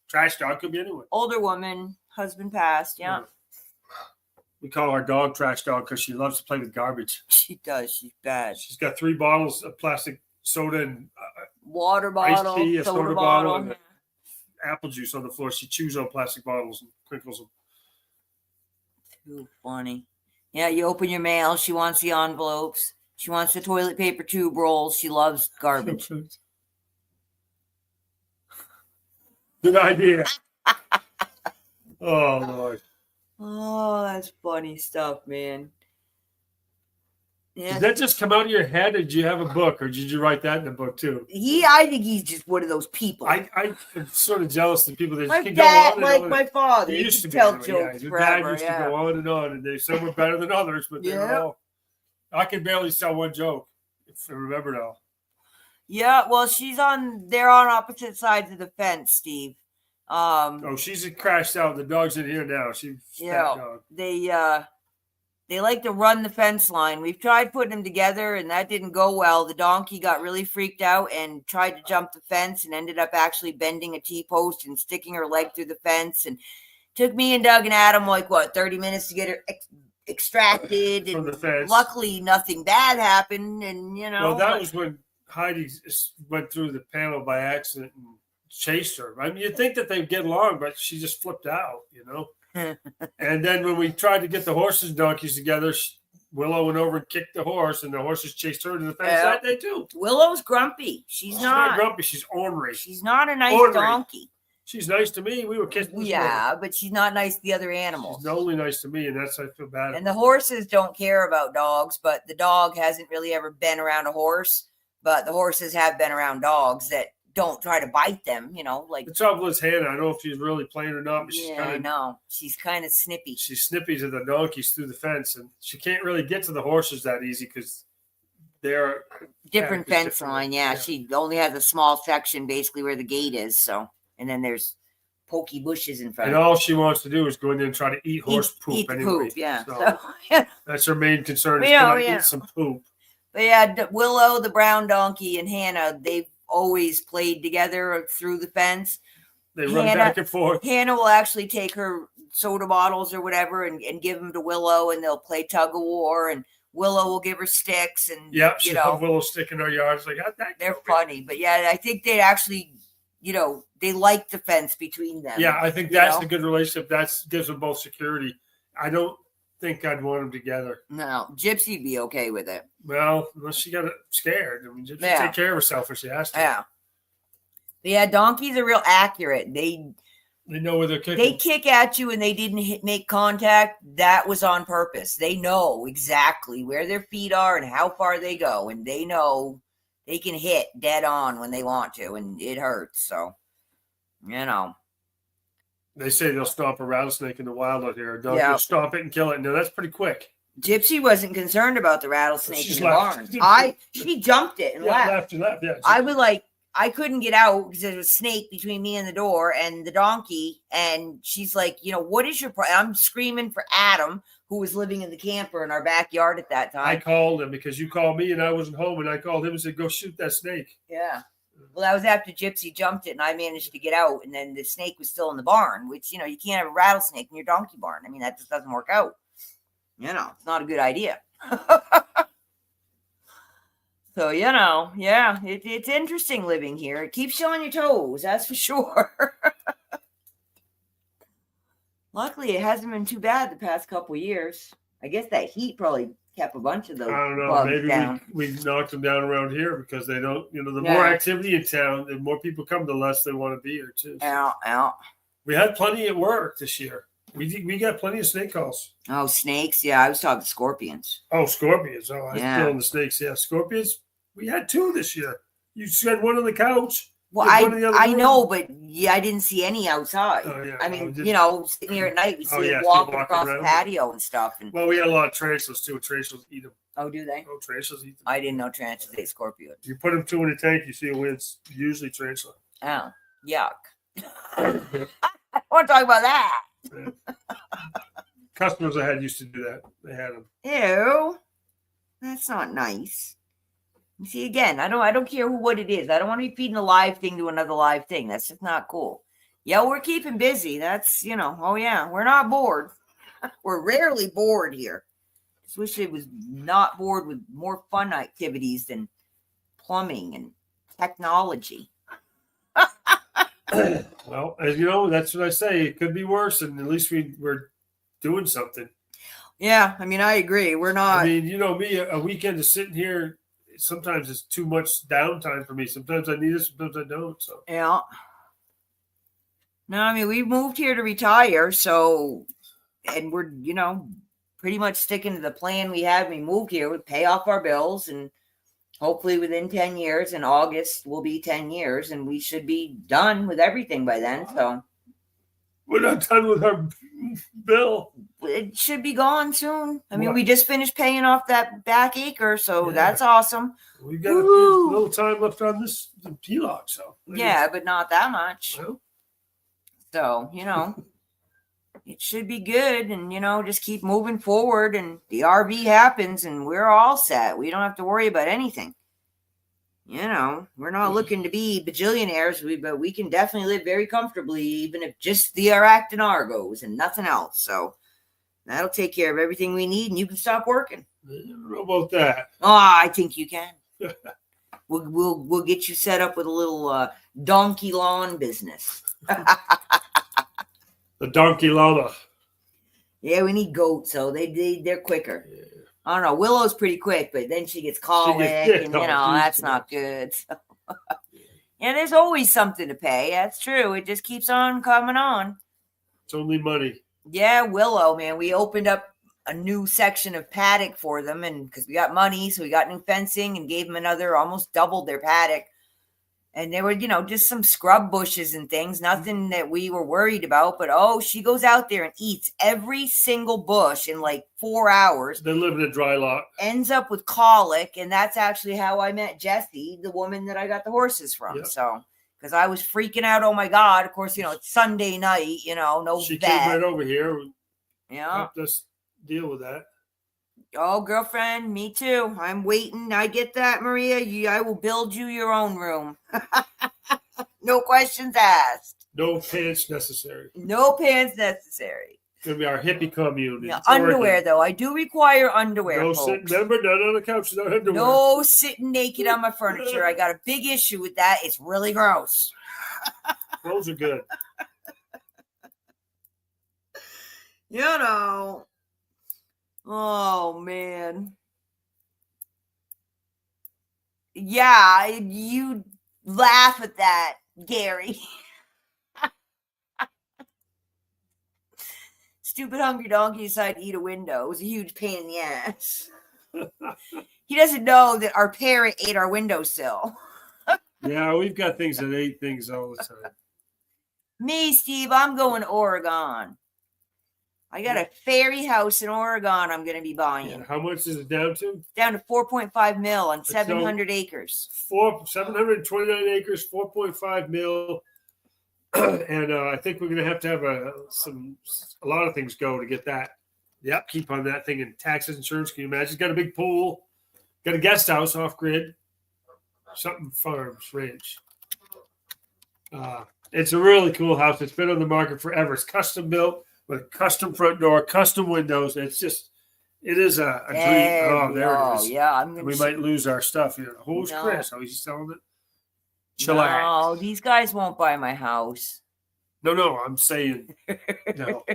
Trash Dog, could be anyone. Older woman, husband passed. Yeah. We call our dog Trash Dog because she loves to play with garbage. She does. She's bad. She's got 3 bottles of plastic soda and water bottle, iced tea, a soda bottle, and apple juice on the floor. She chews on plastic bottles and crinkles them. Too funny. Yeah, you open your mail. She wants the envelopes. She wants the toilet paper tube rolls. She loves garbage. Good idea. Oh, Lord. Oh, that's funny stuff, man. Yeah. Did that just come out of your head, or did you have a book, or did you write that in a book too? I think he's just one of those people. I'm sort of jealous of people that my can dad, go on and on. My father, he used to tell jokes forever. Your dad used to go on, and some were better than others, but they were all. I can barely tell one joke if I remember it all. Yeah, well, they're on opposite sides of the fence, Steve. She's crashed out. The dog's in here now. She's that dog. They like to run the fence line. We've tried putting them together, and that didn't go well. The donkey got really freaked out and tried to jump the fence and ended up actually bending a T-post and sticking her leg through the fence. And took me and Doug and Adam 30 minutes to get her extracted. From the fence. Luckily, nothing bad happened. And well, that was when Heidi went through the panel by accident and chased her. I mean, you'd think that they'd get along, but she just flipped out. And then when we tried to get the horses and donkeys together, Willow went over and kicked the horse, and the horses chased her to the fence that day too. Willow's grumpy. She's not grumpy. She's ornery. She's not a nice donkey. She's nice to me. We were kissing. Yeah, but she's not nice to the other animals. She's only nice to me, and I feel bad. And the horses don't care about dogs, but the dog hasn't really ever been around a horse. But the horses have been around dogs that don't try to bite them, the trouble is Hannah. I don't know if she's really playing or not, but she's kind of snippy. She's snippy to the donkeys through the fence, and she can't really get to the horses that easy because they're different fence line. Yeah, she only has a small section basically where the gate is. So, and then there's pokey bushes in front. And all she wants to do is go in there and try to eat horse poop. Eat poop, yeah. So that's her main concern. Is can I eat some poop? But yeah, Willow, the brown donkey, and Hannah, they've always played together through the fence. They run back and forth. Hannah will actually take her soda bottles or whatever and give them to Willow, and they'll play tug of war, and Willow will give her sticks. And she'll have Willow stick in her yard. It's like, they're funny. But yeah, I think they actually, they like the fence between them. Yeah, I think that's a good relationship. That gives them both security. I don't think I'd want them together. No, Gypsy'd be okay with it. Well, unless she got scared. I mean, Gypsy take care of herself if she has to. Yeah. But yeah, donkeys are real accurate. They They know where they're kicking. They kick at you and they didn't make contact. That was on purpose. They know exactly where their feet are and how far they go. And they know they can hit dead on when they want to. And it hurts. So, you know. They say they'll stomp a rattlesnake in the wild out here. They'll Yeah. just stomp it and kill it. No, that's pretty quick. Gypsy wasn't concerned about the rattlesnake She in the left. barn. She jumped it and left. Left. Yeah. I was like, I couldn't get out because there was a snake between me and the door and the donkey. And she's like, you know, what is your problem? I'm screaming for Adam, who was living in the camper in our backyard at that time. I called him because you called me and I wasn't home, and I called him and said, go shoot that snake. Yeah. Well, that was after Gypsy jumped it and I managed to get out. And then the snake was still in the barn, which, you know, you can't have a rattlesnake in your donkey barn. I mean, that just doesn't work out. You know, it's not a good idea. So, you know, yeah, it's interesting living here. It keeps you on your toes, that's for sure. Luckily, it hasn't been too bad the past couple of years. I guess that heat probably kept a bunch of those. I don't know. bugs Maybe down. we knocked them down around here because they don't, you know, the Yeah. more activity in town, the more people come, the less they want to be here, too. So Ow. we had plenty at work this year. We got plenty of snake calls. Oh, snakes. Yeah, I was talking scorpions. Oh, scorpions. Oh, I was Yeah. feeling the snakes. Yeah, scorpions. We had 2 this year. You had one on the couch. Well, You had one in the other I room. know, but yeah, I didn't see any outside. Oh, yeah. I mean, Oh, just- you know, sitting here at night, we see Oh, yeah, them still walking walking across the around. patio and stuff. And Well, we had a lot of tarantulas, too. Tarantulas eat them. oh, do they? Oh, tarantulas eat them. I didn't know tarantulas ate scorpions. You put them 2 in a tank, you see a win. It's usually tarantula. Oh, yuck. I want to talk about that. Customers I had used to do that. They had them. Ew, that's not nice. You see, again, I don't care what it is. I don't want to be feeding a live thing to another live thing. That's just not cool. Yeah, we're keeping busy. That's, you know, oh yeah, we're not bored. We're rarely bored here. Just wish it was not bored with more fun activities than plumbing and technology. Well, as you know, that's what I say. It could be worse, and at least we're doing something. Yeah, I mean, I agree. We're not. I mean, you know me, a weekend is sitting here. Sometimes it's too much downtime for me. Sometimes I need it, sometimes I don't. So Yeah. No, I mean, we moved here to retire, so, and we're, you know, pretty much sticking to the plan we had. We moved here, we pay off our bills, and hopefully within 10 years, in August will be 10 years, and we should be done with everything by then. So we're not done with our bill. it should be gone soon. I mean, What? we just finished paying off that back acre, so Yeah. that's awesome. We've got a Woo. little time left on this HELOC, so Yeah, but not that much. Well, So, you know, it should be good, and, you know, just keep moving forward, and the RV happens and we're all set. We don't have to worry about anything. You know, we're not looking to be bajillionaires, but we can definitely live very comfortably, even if just the Aractinar goes and nothing else. So that'll take care of everything we need, and you can stop working. I don't know about that. Oh, I think you can. We'll get you set up with a little donkey lawn business. The donkey llama. Yeah, we need goats, so they're quicker. Yeah. I don't know. Willow's pretty quick, but then she gets colic, and you know that's not good. So. Yeah, there's always something to pay. That's true. It just keeps on coming on. It's only money. Yeah, Willow, man. We opened up a new section of paddock for them, and because we got money, so we got new fencing and gave them another, almost doubled their paddock. And there were, you know, just some scrub bushes and things, nothing that we were worried about. But, oh, she goes out there and eats every single bush in like 4 hours. They live in a dry lot. Ends up with colic. And that's actually how I met Jessie, the woman that I got the horses from. Yep. So, because I was freaking out. Oh, my God. Of course, you know, it's Sunday night, you know, no She vet. came right over here. Yeah. Helped us deal with that. Oh, girlfriend, me too. I'm waiting. I get that, Maria. I will build you your own room. No questions asked. No pants necessary. No pants necessary. It's gonna be our hippie commune. Yeah, It's underwear, Oregon. though. I do require underwear, No folks. sitting. Remember, not on the couch. Not underwear. No sitting naked on my furniture. I got a big issue with that. It's really gross. Those are good. You know. Oh, man. Yeah, you laugh at that, Gary. Stupid hungry donkey decided to eat a window. It was a huge pain in the ass. He doesn't know that our parrot ate our windowsill. Yeah, we've got things that ate things all the time. Me, Steve, I'm going to Oregon. I got a fairy house in Oregon I'm going to be buying. Yeah, how much is it down to? Down to 4.5 mil on 700 acres. 729 acres, 4.5 mil. And I think we're going to have a lot of things go to get that. The upkeep on that thing and taxes, insurance. Can you imagine? It's got a big pool, got a guest house off grid, something farms, ranch. It's a really cool house. It's been on the market forever. It's custom built with a custom front door, custom windows. It is a dream. Oh, there it is. Yeah, we might lose our stuff here. Who's No. Chris? Oh, he's selling it. Chillax. No, these guys won't buy my house. No, I'm saying no.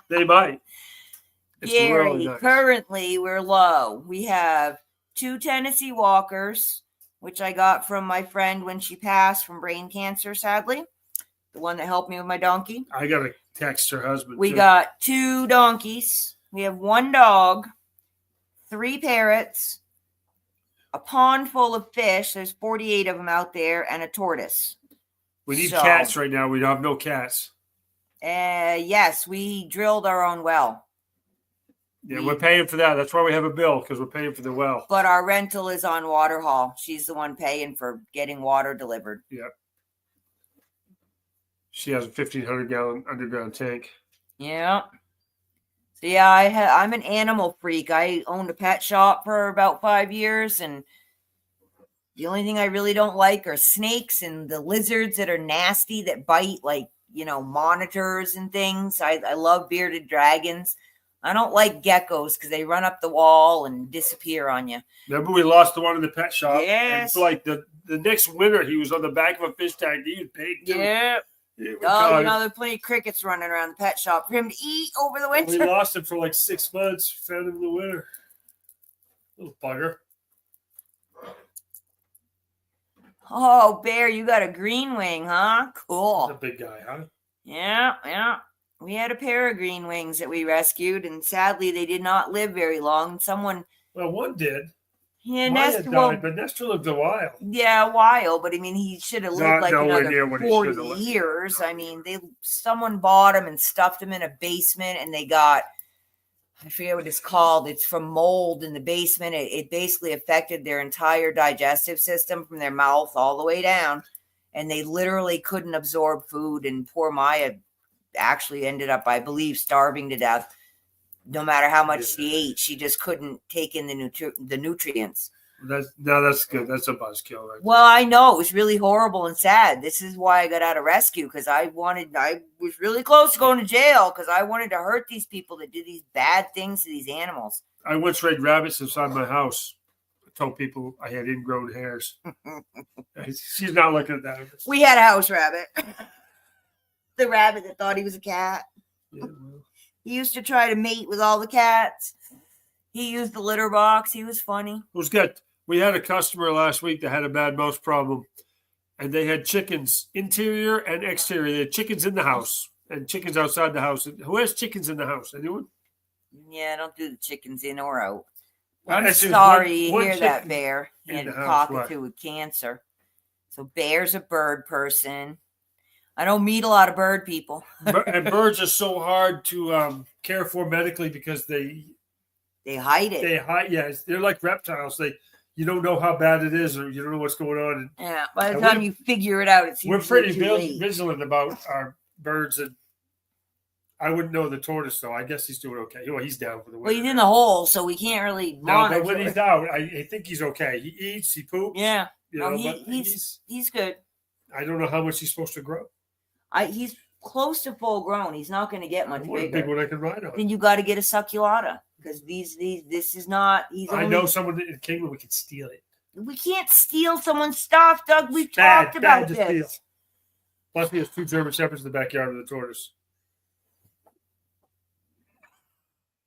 They might. It's Gary, really nice. currently we're low. We have 2 Tennessee Walkers, which I got from my friend when she passed from brain cancer, sadly. The one that helped me with my donkey. I got to text her husband. We got 2 donkeys. We have 1 dog, 3 parrots, a pond full of fish. There's 48 of them out there, and a tortoise. We need cats right now. We don't have no cats. Yes, we drilled our own well. Yeah, we're paying for that. That's why we have a bill, because we're paying for the well. But our rental is on Waterhaul. She's the one paying for getting water delivered. Yep. She has a 1,500-gallon underground tank. Yeah. So yeah, I'm an animal freak. I owned a pet shop for about 5 years, and the only thing I really don't like are snakes and the lizards that are nasty that bite, like, monitors and things. I love bearded dragons. I don't like geckos because they run up the wall and disappear on you. Remember we lost the one in the pet shop? Yes. And like the next winter, he was on the back of a fish tank. He was big too. Yeah. Oh, there are plenty of crickets running around the pet shop for him to eat over the winter. We lost him for like 6 months. Found him in the winter. Little bugger. Oh, Bear, you got a green wing, huh? Cool. He's a big guy, huh? Yeah. We had a pair of green wings that we rescued, and sadly, they did not live very long. Well, one did. Yeah, Maya died, but Nestor lived a while. Yeah, a while, but I mean, he should have lived like another 40 lived. years. I mean, someone bought him and stuffed him in a basement, and they got, I forget what it's called. It's from mold in the basement. It basically affected their entire digestive system from their mouth all the way down, and they literally couldn't absorb food. And poor Maya actually ended up, I believe, starving to death. No matter how much she ate, she just couldn't take in the nutrients. That's good. That's a buzzkill, right? Well, I know it was really horrible and sad. This is why I got out of rescue, because I was really close to going to jail because I wanted to hurt these people that did these bad things to these animals. I once raised rabbits inside my house. I told people I had ingrown hairs. She's not looking at that. We had a house rabbit. The rabbit that thought he was a cat. Yeah, well. He used to try to mate with all the cats. He used the litter box. He was funny. It was good. We had a customer last week that had a bad mouse problem, and they had chickens, interior and exterior. They had chickens in the house and chickens outside the house. Who has chickens in the house? Anyone? Yeah, don't do the chickens in or out. I'm I'm sorry you hear that, Bear. He had a cockatoo with cancer. So Bear's a bird person. I don't meet a lot of bird people. And birds are so hard to care for medically because they hide it. They hide. Yeah, they're like reptiles. You don't know how bad it is, or you don't know what's going on. Yeah, by the time you figure it out, we're pretty vigilant about our birds. And I wouldn't know the tortoise, though. I guess he's doing okay. Well, he's down for the winter. Well, he's in the hole, so we can't really monitor. No, but when he's out, I think he's okay. He eats, he poops. Yeah, but he's good. I don't know how much he's supposed to grow. He's close to full grown. He's not going to get much bigger. A big one I can ride on. Then you got to get a succulata because this is not. I know someone in Kingman we could steal it. We can't steal someone's stuff, Doug. We've talked about this. Steal. Plus, he has 2 German shepherds in the backyard of the tortoise.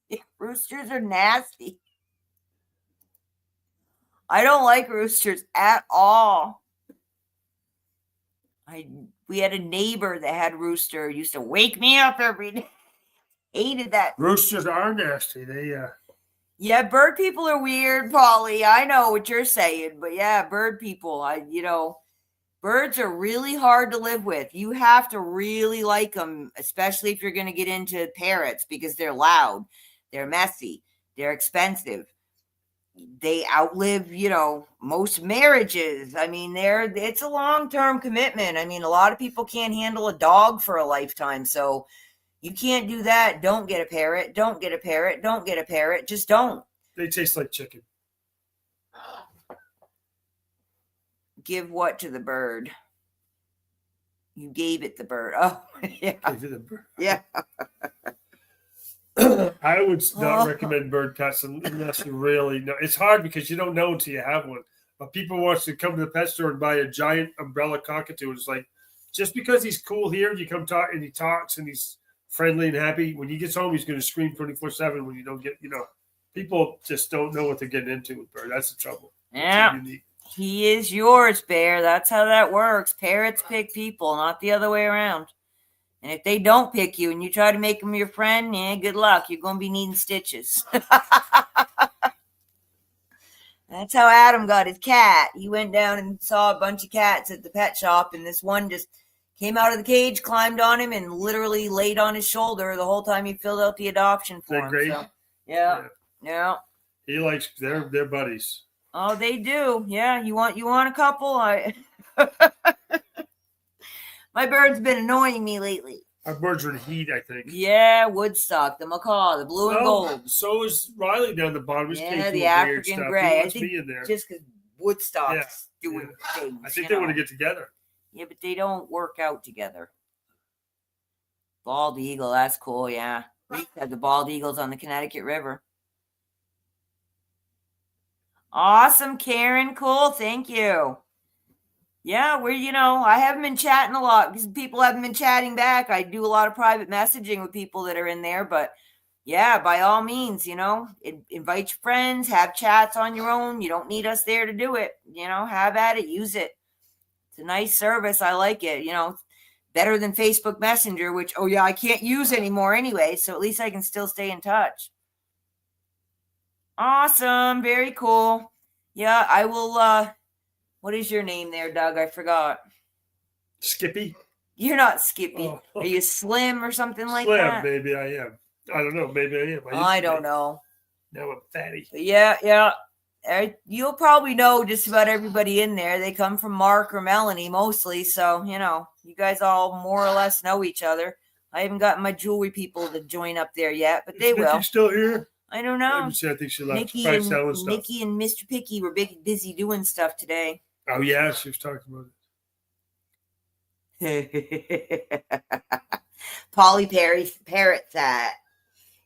Yeah, roosters are nasty. I don't like roosters at all. We had a neighbor that had rooster, used to wake me up every day. Hated that. Roosters are nasty. They Yeah, bird people are weird, Polly. I know what you're saying, but yeah, bird people. Birds are really hard to live with. You have to really like them, especially if you're going to get into parrots because they're loud, they're messy, they're expensive. They outlive, most marriages. I mean, it's a long-term commitment. I mean, a lot of people can't handle a dog for a lifetime, so you can't do that. Don't get a parrot. Don't get a parrot. Don't get a parrot. Just don't. They taste like chicken. Give what to the bird? You gave it the bird. Oh, yeah. Gave it the bird. Yeah. I would not recommend bird pets unless you really know. It's hard because you don't know until you have one. But people want to come to the pet store and buy a giant umbrella cockatoo. It's like, just because he's cool here, you come talk and he talks and he's friendly and happy. When he gets home, he's going to scream 24/7 when you don't get, people just don't know what they're getting into with bird. That's the trouble. Yeah. He is yours, Bear. That's how that works. Parrots pick people, not the other way around. And if they don't pick you and you try to make them your friend, good luck. You're going to be needing stitches. That's how Adam got his cat. He went down and saw a bunch of cats at the pet shop, and this one just came out of the cage, climbed on him, and literally laid on his shoulder the whole time he filled out the adoption form. Great? So, yeah. He likes they're buddies. Oh, they do. Yeah, you want a couple? My bird's been annoying me lately. Our birds are in heat, I think. Yeah, Woodstock, the macaw, the blue and gold. So is Riley down the bottom. The African gray. I think just because Woodstock's doing things. I think they want to get together. Yeah, but they don't work out together. Bald eagle, that's cool, yeah. We had the bald eagles on the Connecticut River. Awesome, Karen. Cool, thank you. Yeah, I haven't been chatting a lot because people haven't been chatting back. I do a lot of private messaging with people that are in there, but yeah, by all means, invite your friends, have chats on your own. You don't need us there to do it. Have at it, use it. It's a nice service. I like it. Better than Facebook Messenger, which, I can't use anymore anyway. So at least I can still stay in touch. Awesome. Very cool. Yeah, I will, what is your name there, Doug? I forgot. Skippy? You're not Skippy. Oh. Are you Slim or something like that? Slim, maybe I am. I don't know. Maybe I am. I don't know. Now I'm fatty. Yeah. You'll probably know just about everybody in there. They come from Mark or Melanie mostly. So, you guys all more or less know each other. I haven't gotten my jewelry people to join up there yet, but they will. Nikki still here? I don't know. I think she left. Nikki and Mr. Picky were busy doing stuff today. Oh, yeah, she was talking about it. Polly parrots that.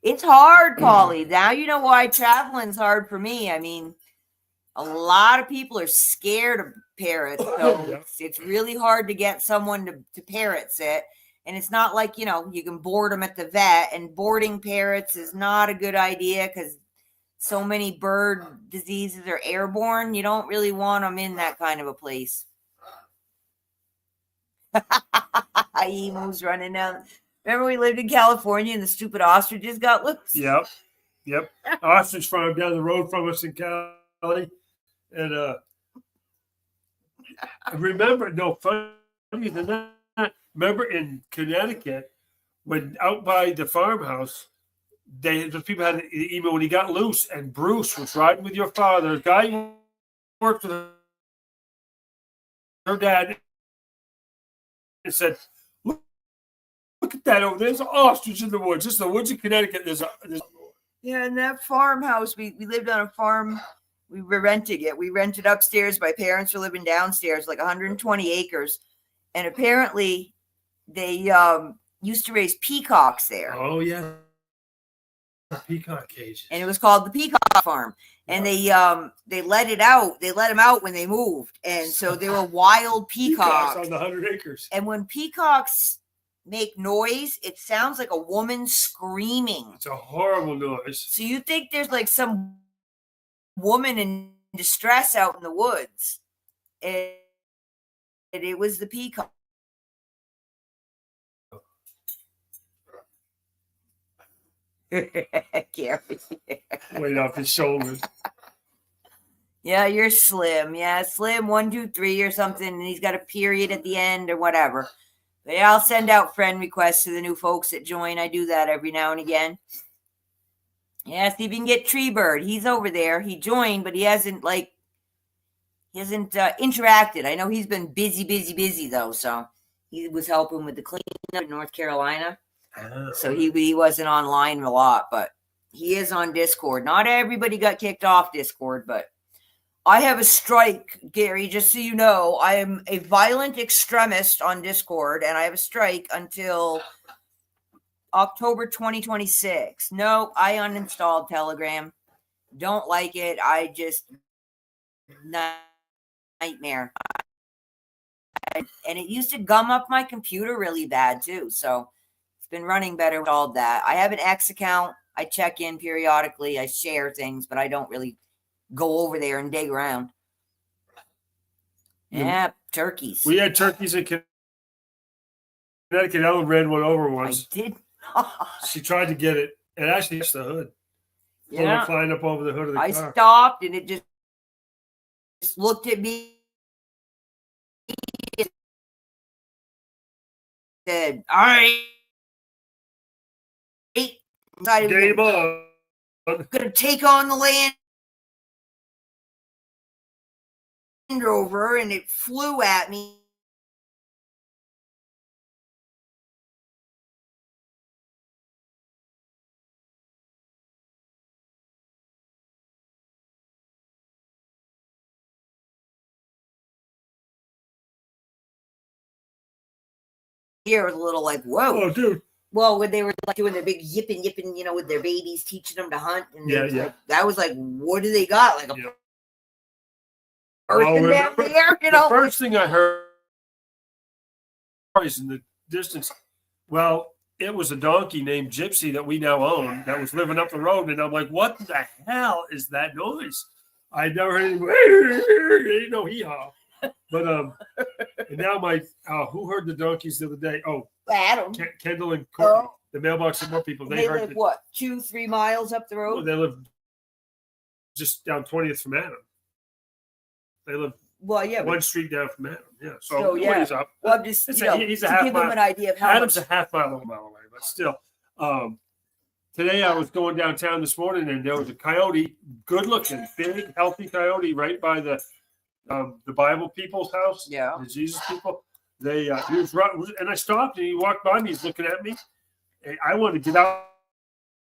It's hard, Polly. Now you know why traveling's hard for me. I mean, a lot of people are scared of parrots, so it's really hard to get someone to parrot sit. And it's not like, you can board them at the vet, and boarding parrots is not a good idea because so many bird diseases are airborne. You don't really want them in that kind of a place. Emu's running down. Remember we lived in California and the stupid ostriches got loose? Yep. Ostrich farm down the road from us in Cali. And I remember, funny than that, remember in Connecticut, when out by the farmhouse, those people had an email when he got loose, and Bruce was riding with your father. A guy who worked with her dad and said, look at that over there. There's an ostrich in the woods. This is the woods of Connecticut. Yeah, in that farmhouse, we lived on a farm. We were renting it. We rented upstairs. My parents were living downstairs, like 120 acres. And apparently they used to raise peacocks there. Oh, yeah. Peacock cage. And it was called the Peacock Farm. And they let it out. They let them out when they moved. And so they were wild peacocks. On the 100 acres. And when peacocks make noise, it sounds like a woman screaming. It's a horrible noise. So you think there's like some woman in distress out in the woods. And it was the peacock. Gary. weight off his shoulders. Yeah, you're Slim. Yeah, Slim 123 or something, and he's got a period at the end or whatever. But yeah, I'll send out friend requests to the new folks that join. I do that every now and again. Yeah, see if you can get Treebird. He's over there. He joined, but he hasn't interacted. I know he's been busy though. So he was helping with the cleanup in North Carolina. So he wasn't online a lot, but he is on Discord. Not everybody got kicked off Discord, but I have a strike, Gary, just so you know. I am a violent extremist on Discord, and I have a strike until October 2026. No, I uninstalled Telegram. Don't like it. I just nightmare. And it used to gum up my computer really bad too. So it's been running better with all that. I have an X account. I check in periodically. I share things, but I don't really go over there and dig around. Yeah, turkeys. We had turkeys in Connecticut. Ellen ran one over once. I did. She tried to get it. It actually hits the hood. Yeah. Flying up over the hood of the car. I stopped and it just looked at me and said, all right. Game on. I'm going to take on the Land Rover, and it flew at me. Here was a little like, whoa. Oh, dude. Well, when they were like doing their big yipping, with their babies, teaching them to hunt. And like, that was like, what do they got? Like a person down there, The first thing I heard is in the distance. Well, it was a donkey named Gypsy that we now own that was living up the road. And I'm like, what the hell is that noise? I never heard any, no hee-haw. But and now who heard the donkeys the other day? Oh, Adam, Kendall and Courtney, the mailbox and more people. They live what, 2-3 miles up the road? Well, they live just down 20th from Adam. They live one street down from Adam. Yeah, so he's up. Well, I'm just he's a half give mile. them an idea of how Adam's a half mile away, but still. Today I was going downtown this morning and there was a coyote, good looking, big, healthy coyote right by the Bible people's house. Yeah. The Jesus people. He was right, and I stopped and he walked by me. He's looking at me. And I wanted to get out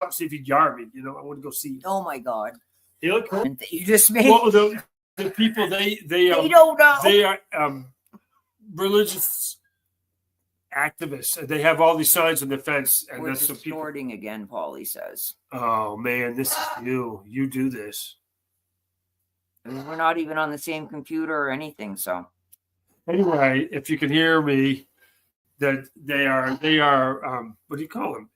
and see if he'd yard me. I want to go see him. Oh my God. He looked cool. You just made the people they don't know. They are religious activists. They have all these signs on the fence, and We're that's the people. distorting again, Paulie says. Oh man, this is you. You do this. I mean, we're not even on the same computer or anything. So anyway, if you can hear me, that they are what do you call them?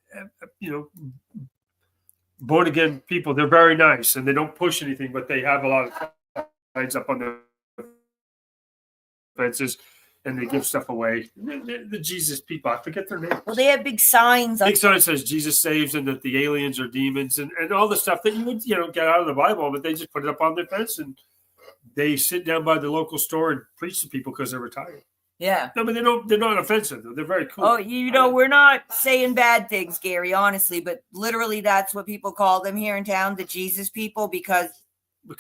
Born again people. They're very nice and they don't push anything, but they have a lot of signs up on the fences and they give stuff away. The Jesus people, I forget their names. Well, they have big signs. Big sign says Jesus saves and that the aliens are demons and all the stuff that you would get out of the Bible, but they just put it up on their fence and they sit down by the local store and preach to people because they're retired. Yeah. No, but they're not offensive though. They're very cool. Oh, we're not saying bad things, Gary, honestly, but literally that's what people call them here in town, the Jesus people, because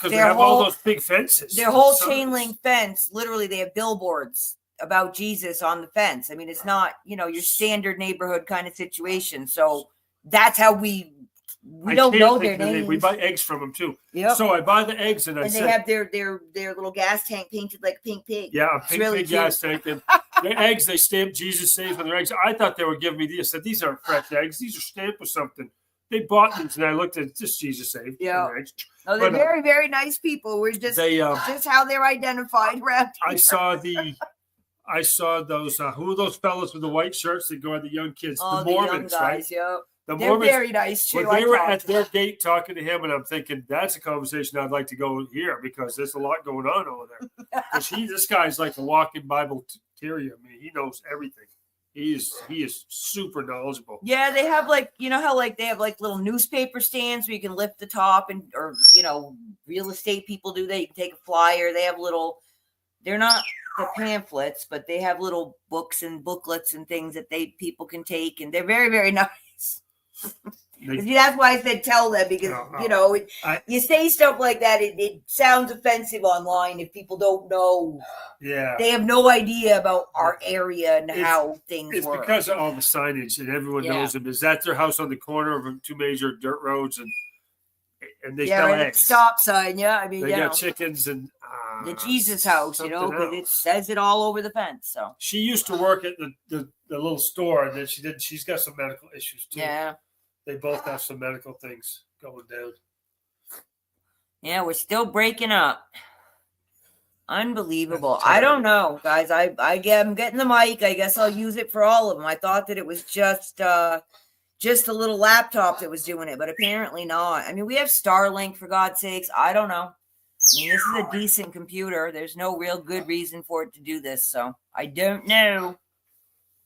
they have all those big fences. Their whole chain link fence, literally they have billboards about Jesus on the fence. I mean, it's not, your standard neighborhood kind of situation. So that's how we don't know their names. We buy eggs from them too. Yep. So I buy the eggs and they have their little gas tank painted like a pink pig. Yeah, a pink gas tank. And their eggs, they stamp Jesus saves on their eggs. I thought they were giving me these. I said, these aren't fresh eggs. These are stamped with something. They bought these and I looked at just Jesus saved. Yeah. No, they're very, very nice people. We're just how they're identified around here. I saw those. Who are those fellas with the white shirts that go at the young kids? Oh, the Mormons, young guys, right? Yep. The They're Mormons, very nice too. They were at their gate talking to him, and I'm thinking that's a conversation I'd like to go here because there's a lot going on over there. Because this guy's like a walking Bible terrier. I mean, he knows everything. He is super knowledgeable. Yeah, they have like, you know how like they have like little newspaper stands where you can lift the top and, or, you know, real estate people do that. You can take a flyer. They have little, they're not the pamphlets, but they have little books and booklets and things that people can take. And they're very, very nice. That's why I said tell them, because, you know, you say stuff like that, it sounds offensive online if people don't know. Yeah. They have no idea about our area and how things work. It's because of all the signage and everyone knows them. Is that their house on the corner of two major dirt roads, and they sell eggs. Stop sign, yeah. I mean, they got chickens and the Jesus house, you know, because it says it all over the fence. So she used to work at the little store, and then she's got some medical issues too. Yeah. They both have some medical things going down. Yeah, we're still breaking up. Unbelievable. I don't know, guys. I'm getting the mic. I guess I'll use it for all of them. I thought that it was just a little laptop that was doing it, but apparently not. I mean, we have Starlink, for God's sakes. I don't know. I mean, this is a decent computer. There's no real good reason for it to do this, so I don't know.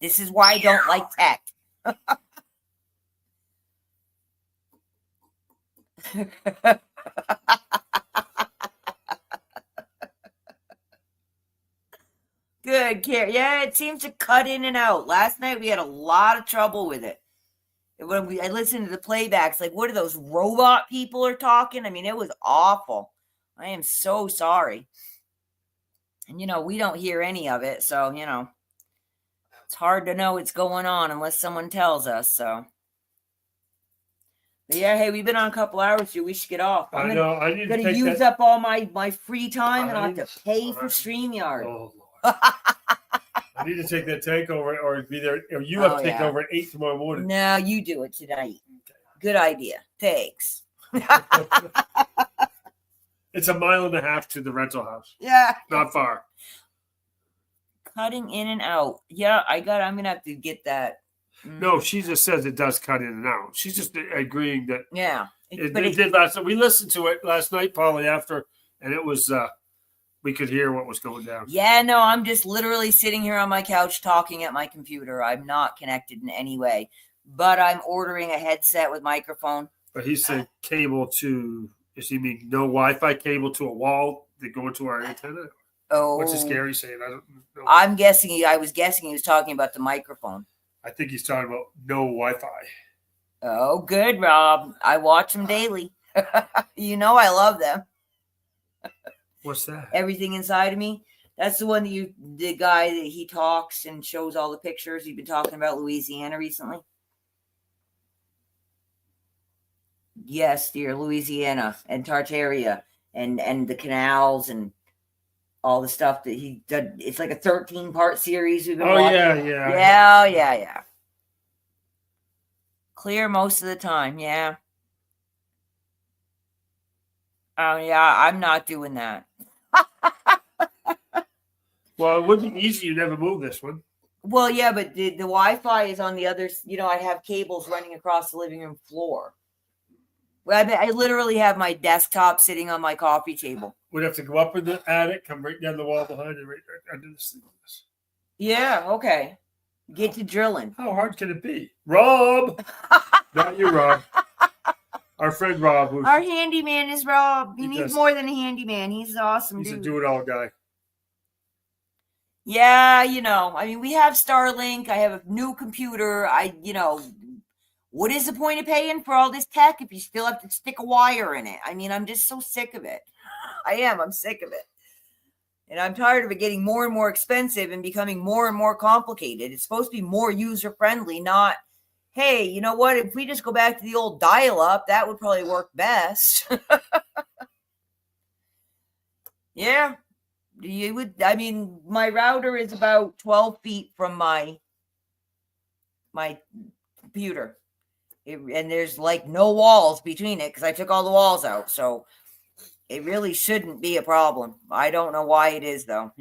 This is why I don't like tech. Good, Carrie. Yeah, it seems to cut in and out. Last night we had a lot of trouble with it. When I listened to the playbacks, like, what are those robot people are talking? I mean, it was awful. I am so sorry. And, you know, we don't hear any of it. So, you know, it's hard to know what's going on unless someone tells us. So, but yeah, hey, we've been on a couple hours here. We should get off. I know. I need to use up all my free time, and I'll have to pay for StreamYard. Oh, Lord. I need to take that takeover, or be there. Or you have to take over at 8 tomorrow morning. No, you do it tonight. Okay. Good idea. Thanks. It's 1.5 miles to the rental house. Yeah, not far. Cutting in and out. Yeah, I'm gonna have to get that. No, she just says it does cut in and out. She's just agreeing that. Yeah, it did last night. We listened to it last night, probably after, and it was. We could hear what was going down. Yeah, no, I'm just literally sitting here on my couch talking at my computer. I'm not connected in any way, but I'm ordering a headset with microphone. But he said cable to. Does he mean no Wi-Fi cable to a wall that go into our antenna? Oh, what's this Gary saying? I don't know. I'm guessing. I was guessing he was talking about the microphone. I think he's talking about no Wi-Fi. Oh, good, Rob. I watch them daily. You know I love them. What's that? Everything Inside of Me. That's the one that the guy that he talks and shows all the pictures. You've been talking about Louisiana recently. Yes, dear, Louisiana and Tartaria and the canals and all the stuff that he did. It's like a 13-part series we've been watching. Yeah. Clear most of the time, yeah. Oh, yeah, I'm not doing that. Well, it would be easy. You never move this one. Well, yeah, but the Wi-Fi is on the other. You know, I have cables running across the living room floor. Well, I literally have my desktop sitting on my coffee table. We'd have to go up in the attic, come right down the wall behind, and right under the thing. Yeah, okay. Get to drilling. How hard can it be? Rob! Not you, Rob. Our friend Rob. Our handyman is Rob. He needs more than a handyman. He's an awesome dude. He's a do-it-all guy. Yeah, you know, I mean, we have Starlink. I have a new computer. What is the point of paying for all this tech if you still have to stick a wire in it? I mean, I'm just so sick of it. I'm sick of it. And I'm tired of it getting more and more expensive and becoming more and more complicated. It's supposed to be more user-friendly, not, hey, you know what? If we just go back to the old dial-up, that would probably work best. Yeah. My router is about 12 feet from my computer. And there's like no walls between it because I took all the walls out. So it really shouldn't be a problem. I don't know why it is though,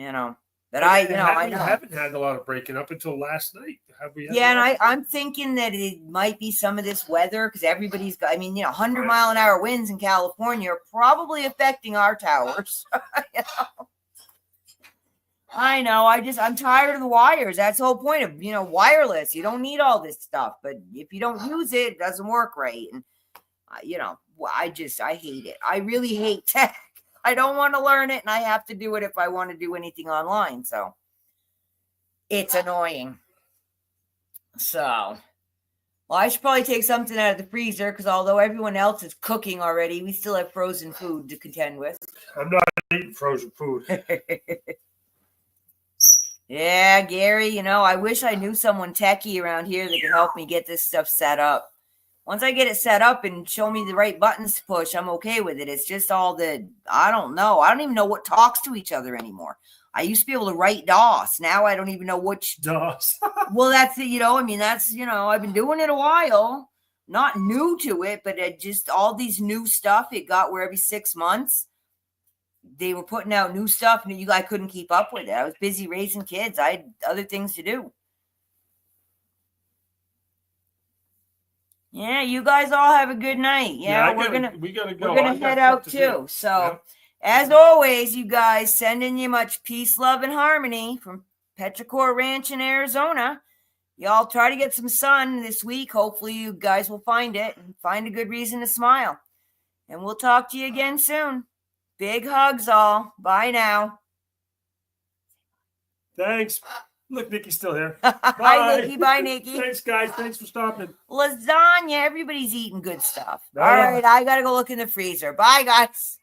But I haven't had a lot of breaking up until last night. Have we? Yeah, and I'm thinking that it might be some of this weather because everybody's got. 100-mile-an-hour winds in California are probably affecting our towers. I know. I'm tired of the wires. That's the whole point of, wireless. You don't need all this stuff, but if you don't use it, it doesn't work right. And, I hate it. I really hate tech. I don't want to learn it, and I have to do it if I want to do anything online. So it's annoying. So, well, I should probably take something out of the freezer because although everyone else is cooking already, we still have frozen food to contend with. I'm not eating frozen food. Yeah, Gary, I wish I knew someone techie around here that could help me get this stuff set up. Once I get it set up and show me the right buttons to push, I'm okay with it. It's just all I don't know. I don't even know what talks to each other anymore. I used to be able to write DOS. Now I don't even know which. DOS. Well, that's I've been doing it a while. Not new to it, but it just all these new stuff it got where every 6 months they were putting out new stuff and I couldn't keep up with it. I was busy raising kids. I had other things to do. Yeah, you guys all have a good night. Yeah, we gotta go. We're gonna head out too. So, as always, you guys sending you much peace, love, and harmony from Petrichor Ranch in Arizona. Y'all try to get some sun this week. Hopefully, you guys will find it and find a good reason to smile. And we'll talk to you again soon. Big hugs, all. Bye now. Thanks. Look, Nikki's still here. Bye, Nikki. Bye, Nikki. Thanks, guys. Thanks for stopping. Lasagna. Everybody's eating good stuff. All right. I got to go look in the freezer. Bye, guys.